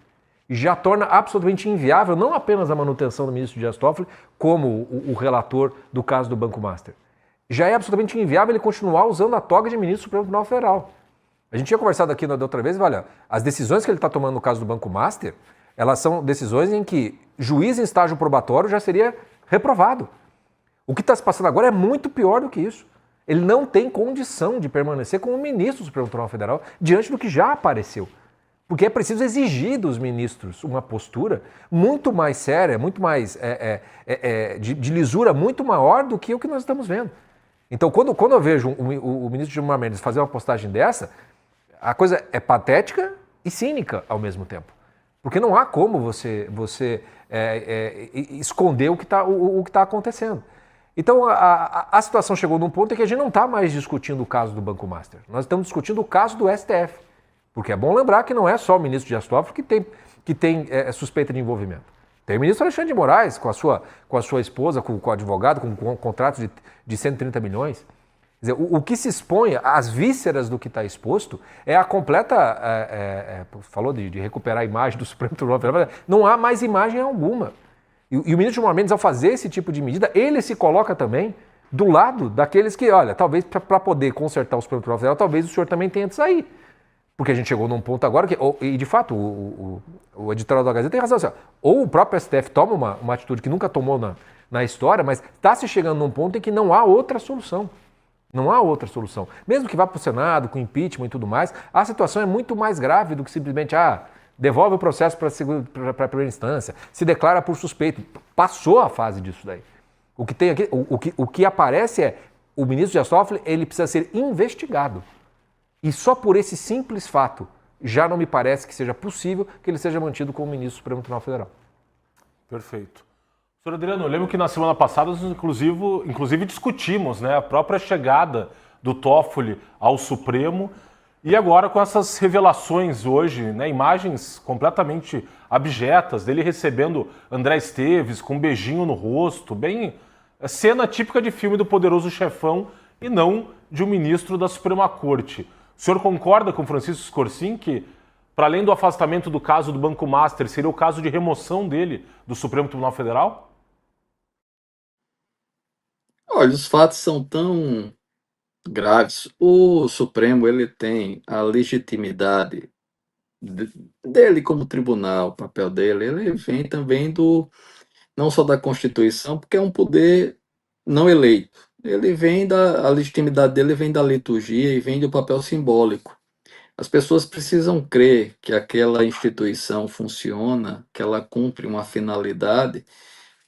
já torna absolutamente inviável não apenas a manutenção do ministro Dias Toffoli, como o relator do caso do Banco Master. Já é absolutamente inviável ele continuar usando a toga de ministro do Supremo Tribunal Federal. A gente tinha conversado aqui da outra vez, olha, as decisões que ele está tomando no caso do Banco Master, elas são decisões em que juiz em estágio probatório já seria reprovado. O que está se passando agora é muito pior do que isso. Ele não tem condição de permanecer como ministro do Supremo Tribunal Federal diante do que já apareceu. Porque é preciso exigir dos ministros uma postura muito mais séria, muito mais de lisura muito maior do que o que nós estamos vendo. Então, quando eu vejo o ministro Gilmar Mendes fazer uma postagem dessa, a coisa é patética e cínica ao mesmo tempo. Porque não há como você esconder o que está acontecendo. Então, a situação chegou num ponto em que a gente não está mais discutindo o caso do Banco Master. Nós estamos discutindo o caso do STF. Porque é bom lembrar que não é só o ministro Dias Toffoli que tem suspeita de envolvimento. Tem o ministro Alexandre de Moraes, com a sua esposa, com o advogado, com contratos de 130 milhões. Quer dizer, o que se expõe, as vísceras do que está exposto, é a completa... falou de recuperar a imagem do Supremo Tribunal Federal, não há mais imagem alguma. E o ministro Gilmar Mendes, ao fazer esse tipo de medida, ele se coloca também do lado daqueles que, olha, talvez para poder consertar o Supremo Tribunal Federal, talvez o senhor também tenha de sair. Porque a gente chegou num ponto agora que, e de fato, o editorial da Gazeta tem razão. Assim, ou o próprio STF toma uma atitude que nunca tomou na história, mas está se chegando num ponto em que não há outra solução. Não há outra solução. Mesmo que vá para o Senado, com impeachment e tudo mais, a situação é muito mais grave do que simplesmente, devolve o processo para a primeira instância, se declara por suspeito. Passou a fase disso daí. O que tem aqui, o que aparece é, o ministro Dias Toffoli, ele precisa ser investigado. E só por esse simples fato, já não me parece que seja possível que ele seja mantido como ministro do Supremo Tribunal Federal. Perfeito. Senhor Adriano, eu lembro que na semana passada nós inclusive discutimos, né, a própria chegada do Toffoli ao Supremo e agora com essas revelações hoje, né, imagens completamente abjetas dele recebendo André Esteves com um beijinho no rosto, bem cena típica de filme do Poderoso Chefão e não de um ministro da Suprema Corte. O senhor concorda com Francisco Scorsin que, para além do afastamento do caso do Banco Master, seria o caso de remoção dele do Supremo Tribunal Federal? Olha, os fatos são tão graves. O Supremo, ele tem a legitimidade dele como tribunal, o papel dele, ele vem também não só da Constituição, porque é um poder não eleito. Ele vem a legitimidade dele vem da liturgia e vem do papel simbólico. As pessoas precisam crer que aquela instituição funciona, que ela cumpre uma finalidade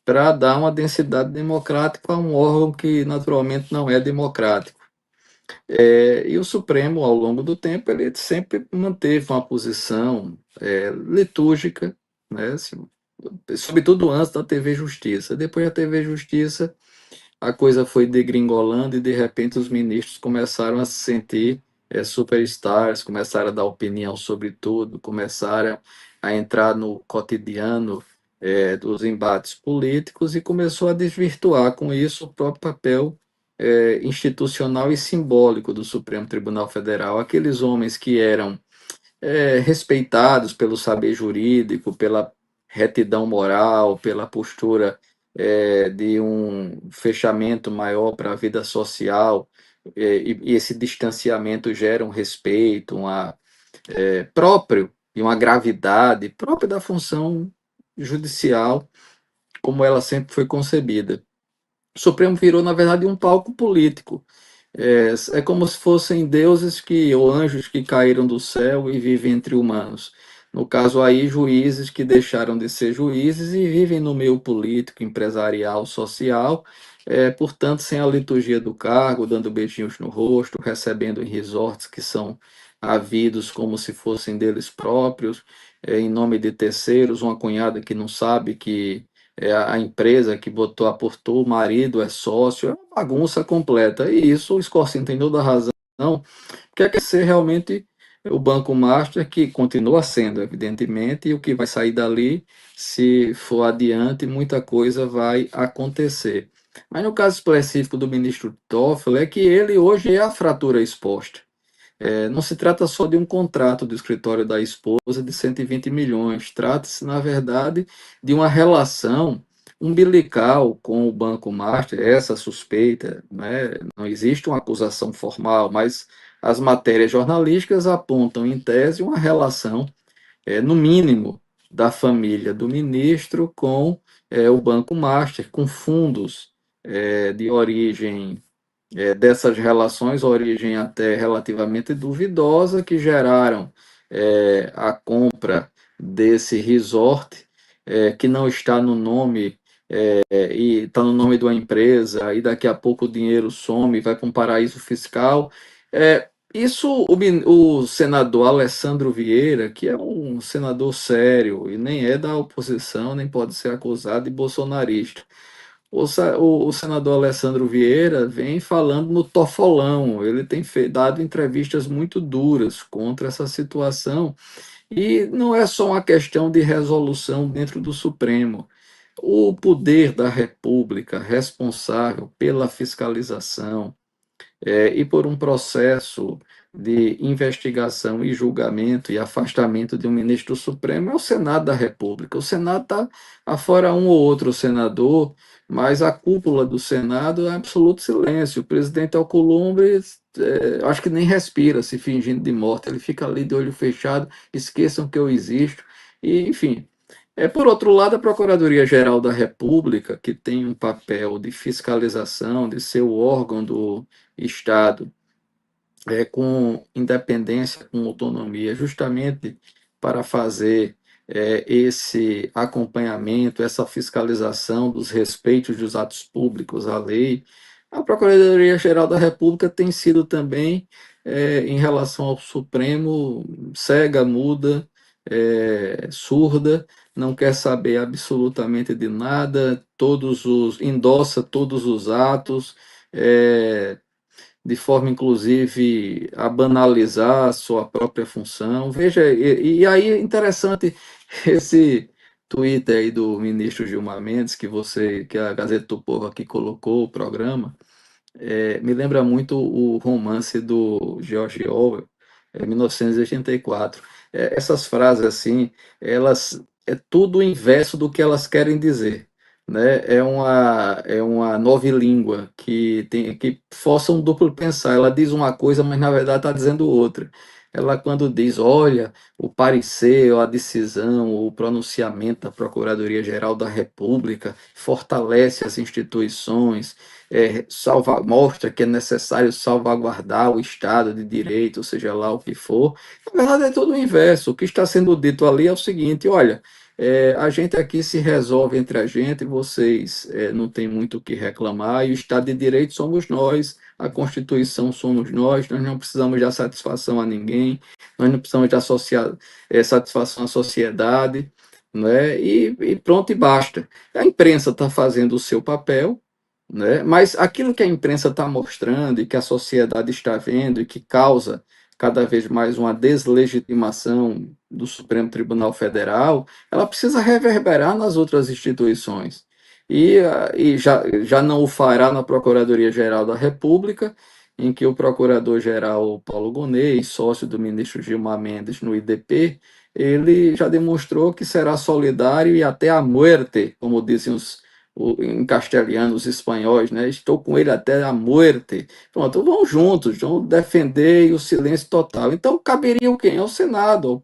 para dar uma densidade democrática a um órgão que naturalmente não é democrático. E o Supremo, ao longo do tempo, ele sempre manteve uma posição litúrgica, né, sobretudo antes da TV Justiça. Depois da TV Justiça, a coisa foi degringolando e, de repente, os ministros começaram a se sentir superstars, começaram a dar opinião sobre tudo, começaram a entrar no cotidiano dos embates políticos e começou a desvirtuar com isso o próprio papel institucional e simbólico do Supremo Tribunal Federal. Aqueles homens que eram respeitados pelo saber jurídico, pela retidão moral, pela postura de um fechamento maior para a vida social, e esse distanciamento gera um respeito próprio e uma gravidade própria da função judicial, como ela sempre foi concebida. O Supremo virou, na verdade, um palco político. É como se fossem deuses ou anjos que caíram do céu e vivem entre humanos. No caso aí, juízes que deixaram de ser juízes e vivem no meio político, empresarial, social, portanto, sem a liturgia do cargo, dando beijinhos no rosto, recebendo em resorts que são havidos como se fossem deles próprios, em nome de terceiros, uma cunhada que não sabe que a empresa que aportou, o marido é sócio, é uma bagunça completa. E isso o Scorsin tem toda a razão, quer ser realmente o Banco Master, que continua sendo, evidentemente, e o que vai sair dali, se for adiante, muita coisa vai acontecer. Mas no caso específico do ministro Toffoli, é que ele hoje é a fratura exposta. Não se trata só de um contrato do escritório da esposa de 120 milhões, trata-se, na verdade, de uma relação umbilical com o Banco Master, essa suspeita, né? Não existe uma acusação formal, mas as matérias jornalísticas apontam, em tese, uma relação, no mínimo, da família do ministro com o Banco Master, com fundos de origem dessas relações, origem até relativamente duvidosa, que geraram a compra desse resort, que não está no nome e está no nome de uma empresa, e daqui a pouco o dinheiro some, vai para um paraíso fiscal. Isso o senador Alessandro Vieira, que é um senador sério e nem é da oposição, nem pode ser acusado de bolsonarista. O senador Alessandro Vieira vem falando no tofolão, ele tem dado entrevistas muito duras contra essa situação, e não é só uma questão de resolução dentro do Supremo. O poder da República responsável pela fiscalização e por um processo de investigação e julgamento e afastamento de um ministro do Supremo é o Senado da República. O Senado está afora um ou outro senador, mas a cúpula do Senado é absoluto silêncio. O presidente Alcolumbre, acho que nem respira, se fingindo de morte. Ele fica ali de olho fechado, esqueçam que eu existo. E, enfim, por outro lado, a Procuradoria-Geral da República, que tem um papel de fiscalização, de ser o órgão do Estado, com independência, com autonomia, justamente para fazer esse acompanhamento, essa fiscalização dos respeitos dos atos públicos à lei. A Procuradoria-Geral da República tem sido também, em relação ao Supremo, cega, muda, surda, não quer saber absolutamente de nada, endossa todos os atos, de forma, inclusive, a banalizar a sua própria função. Veja, e aí é interessante esse Twitter aí do ministro Gilmar Mendes, que a Gazeta do Povo aqui colocou, o programa, me lembra muito o romance do George Orwell, 1984. Essas frases, assim, elas é tudo o inverso do que elas querem dizer, né? É uma novilíngua que força um duplo pensar. Ela diz uma coisa, mas na verdade está dizendo outra. Ela, quando diz, olha, o parecer, ou a decisão, ou o pronunciamento da Procuradoria-Geral da República fortalece as instituições, mostra que é necessário salvaguardar o Estado de Direito, seja lá o que for. Na verdade, é tudo o inverso. O que está sendo dito ali é o seguinte: olha, a gente aqui se resolve entre a gente, vocês não tem muito o que reclamar, e o Estado de Direito somos nós, a Constituição somos nós não precisamos dar satisfação a ninguém, nós não precisamos dar satisfação à sociedade, né? E pronto, e basta. A imprensa está fazendo o seu papel, né? Mas aquilo que a imprensa está mostrando e que a sociedade está vendo e que causa cada vez mais uma deslegitimação do Supremo Tribunal Federal, ela precisa reverberar nas outras instituições. E já não o fará na Procuradoria-Geral da República, em que o Procurador-Geral Paulo Gonet, sócio do ministro Gilmar Mendes no IDP, ele já demonstrou que será solidário e até a muerte, como dizem em castelhano os espanhóis, né? Estou com ele até a muerte. Pronto, vão juntos, vão defender o silêncio total. Então, caberia o quem? Ao Senado,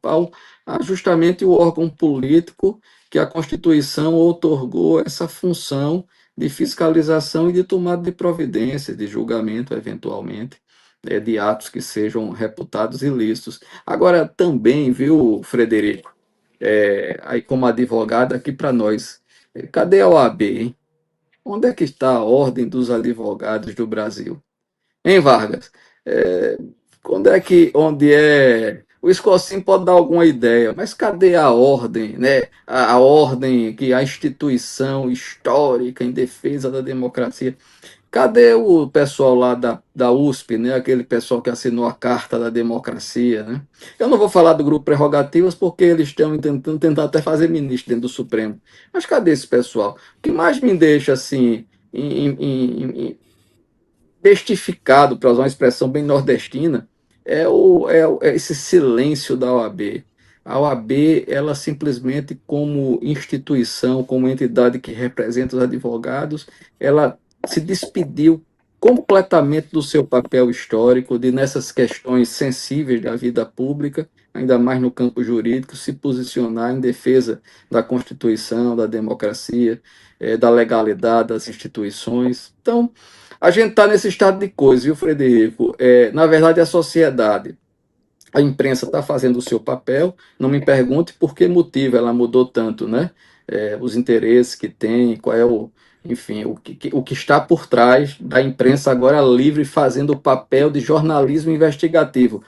justamente o órgão político que a Constituição outorgou essa função de fiscalização e de tomada de providência, de julgamento, eventualmente, de atos que sejam reputados ilícitos. Agora, também, viu, Frederico, aí como advogado aqui para nós, cadê a OAB, hein? Onde é que está a Ordem dos Advogados do Brasil? Hein, Vargas? Onde é... O Escocinho pode dar alguma ideia, mas cadê a ordem, né? A ordem, a instituição histórica em defesa da democracia. Cadê o pessoal lá da USP, né? Aquele pessoal que assinou a Carta da Democracia, né? Eu não vou falar do grupo Prerrogativas porque eles estão tentando até fazer ministro dentro do Supremo. Mas cadê esse pessoal? O que mais me deixa assim bestificado, para usar uma expressão bem nordestina, é esse silêncio da OAB. A OAB, ela simplesmente, como instituição, como entidade que representa os advogados, ela se despediu completamente do seu papel histórico, de nessas questões sensíveis da vida pública, ainda mais no campo jurídico, se posicionar em defesa da Constituição, da democracia, da legalidade das instituições. Então, a gente está nesse estado de coisa, viu, Frederico? Na verdade, a sociedade, a imprensa está fazendo o seu papel, não me pergunte por que motivo ela mudou tanto, né? os interesses que tem, qual é enfim, o que está por trás da imprensa agora livre fazendo o papel de jornalismo investigativo.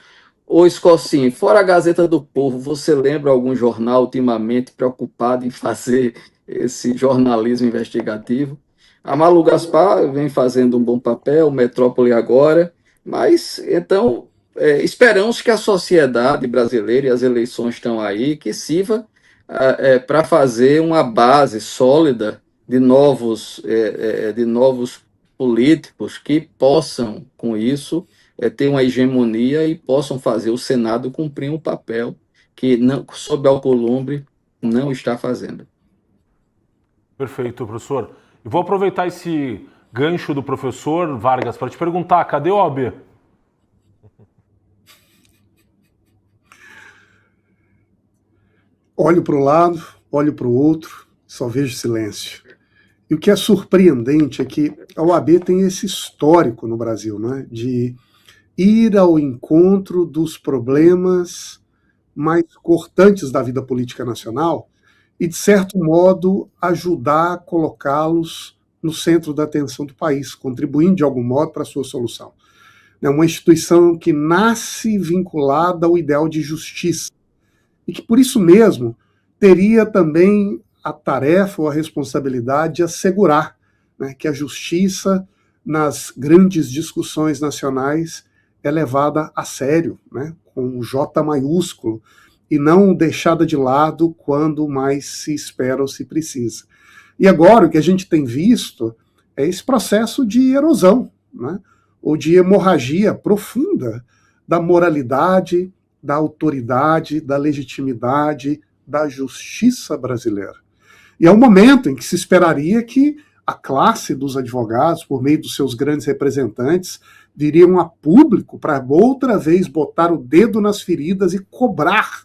Ô Escocinho, fora a Gazeta do Povo, você lembra algum jornal ultimamente preocupado em fazer esse jornalismo investigativo? A Malu Gaspar vem fazendo um bom papel, Metrópole agora, mas então esperamos que a sociedade brasileira, e as eleições estão aí, que sirva para fazer uma base sólida de novos políticos que possam, com isso, ter uma hegemonia e possam fazer o Senado cumprir um papel que, não, sob Alcolumbre, não está fazendo. Perfeito, professor. E vou aproveitar esse gancho do professor Vargas para te perguntar, cadê o OAB? Olho para o lado, olho para o outro, só vejo silêncio. E o que é surpreendente é que a OAB tem esse histórico no Brasil, né, de ir ao encontro dos problemas mais cortantes da vida política nacional e, de certo modo, ajudar a colocá-los no centro da atenção do país, contribuindo de algum modo para a sua solução. É uma instituição que nasce vinculada ao ideal de justiça e que, por isso mesmo, teria também a tarefa ou a responsabilidade de assegurar, né, que a justiça, nas grandes discussões nacionais, é levada a sério, né, com o J maiúsculo, e não deixada de lado quando mais se espera ou se precisa. E agora o que a gente tem visto é esse processo de erosão, né, ou de hemorragia profunda da moralidade, da autoridade, da legitimidade, da justiça brasileira. E é um momento em que se esperaria que a classe dos advogados, por meio dos seus grandes representantes, viriam a público para outra vez botar o dedo nas feridas e cobrar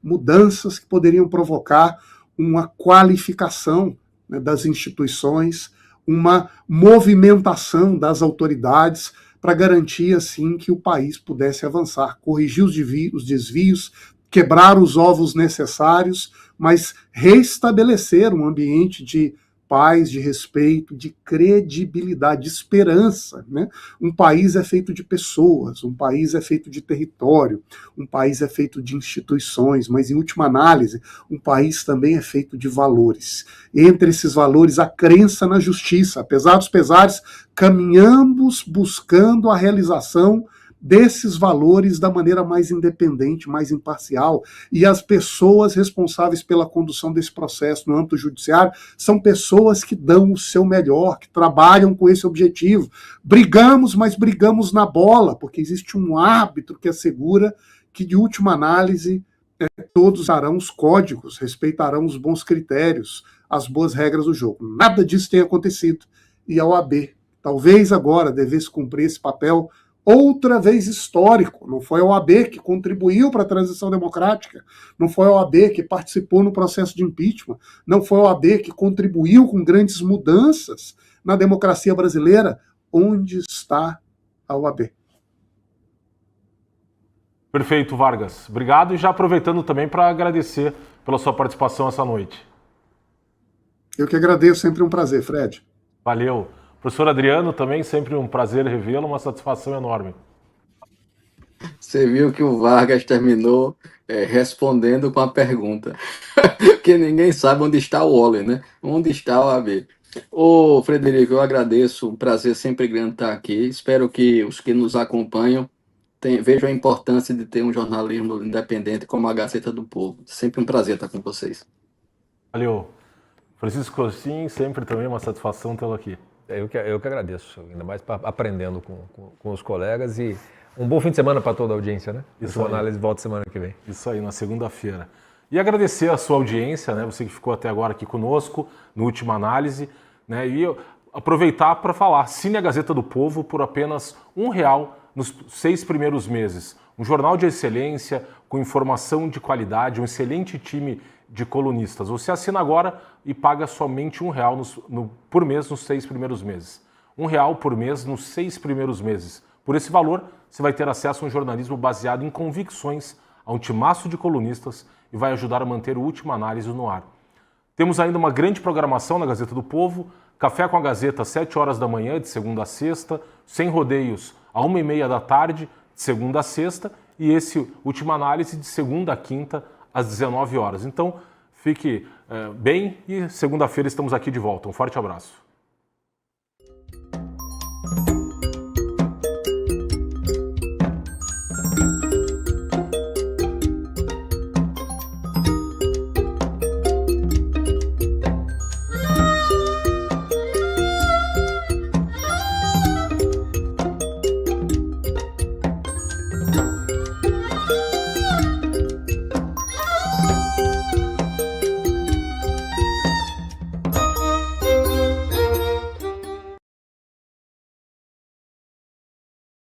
mudanças que poderiam provocar uma qualificação, né, das instituições, uma movimentação das autoridades para garantir, assim, que o país pudesse avançar, corrigir os desvios, quebrar os ovos necessários, mas restabelecer um ambiente de paz, de respeito, de credibilidade, de esperança, né? Um país é feito de pessoas, um país é feito de território, um país é feito de instituições, mas, em última análise, um país também é feito de valores. Entre esses valores, a crença na justiça. Apesar dos pesares, caminhamos buscando a realização desses valores da maneira mais independente, mais imparcial, e as pessoas responsáveis pela condução desse processo no âmbito judiciário são pessoas que dão o seu melhor, que trabalham com esse objetivo. Brigamos, mas brigamos na bola, porque existe um árbitro que assegura que, de última análise, todos usarão os códigos, respeitarão os bons critérios, as boas regras do jogo. Nada disso tem acontecido. E a OAB, talvez agora, devesse cumprir esse papel outra vez histórico. Não foi a OAB que contribuiu para a transição democrática, não foi a OAB que participou no processo de impeachment, não foi a OAB que contribuiu com grandes mudanças na democracia brasileira. Onde está a OAB? Perfeito, Vargas. Obrigado, e já aproveitando também para agradecer pela sua participação essa noite. Eu que agradeço, sempre um prazer, Fred. Valeu. Professor Adriano, também sempre um prazer revê-lo, uma satisfação enorme. Você viu que o Vargas terminou respondendo com a pergunta, porque ninguém sabe onde está o Waller, né? Onde está o AB? Ô, Frederico, eu agradeço, um prazer sempre grande estar aqui. Espero que os que nos acompanham vejam a importância de ter um jornalismo independente como a Gazeta do Povo. Sempre um prazer estar com vocês. Valeu. Francisco Costin, sempre também uma satisfação tê-lo aqui. Eu que agradeço, ainda mais aprendendo com os colegas, e um bom fim de semana para toda a audiência, né? Isso aí. Análise volta semana que vem. Isso aí, na segunda-feira. E agradecer a sua audiência, né? Você que ficou até agora aqui conosco, no Última Análise, né? E aproveitar para falar, assine a Gazeta do Povo por apenas R$1 nos 6 primeiros meses. Um jornal de excelência, com informação de qualidade, um excelente time de colunistas. Você assina agora e paga somente R$1 por mês nos 6 primeiros meses. R$1 por mês nos 6 primeiros meses. Por esse valor, você vai ter acesso a um jornalismo baseado em convicções, a um timaço de colunistas, e vai ajudar a manter o Última Análise no ar. Temos ainda uma grande programação na Gazeta do Povo, Café com a Gazeta às 7 horas da manhã, de segunda a sexta, Sem Rodeios à 1h30 da tarde, de segunda a sexta, e esse Última Análise de segunda a quinta às 19 horas. Então, fique bem e segunda-feira estamos aqui de volta. Um forte abraço.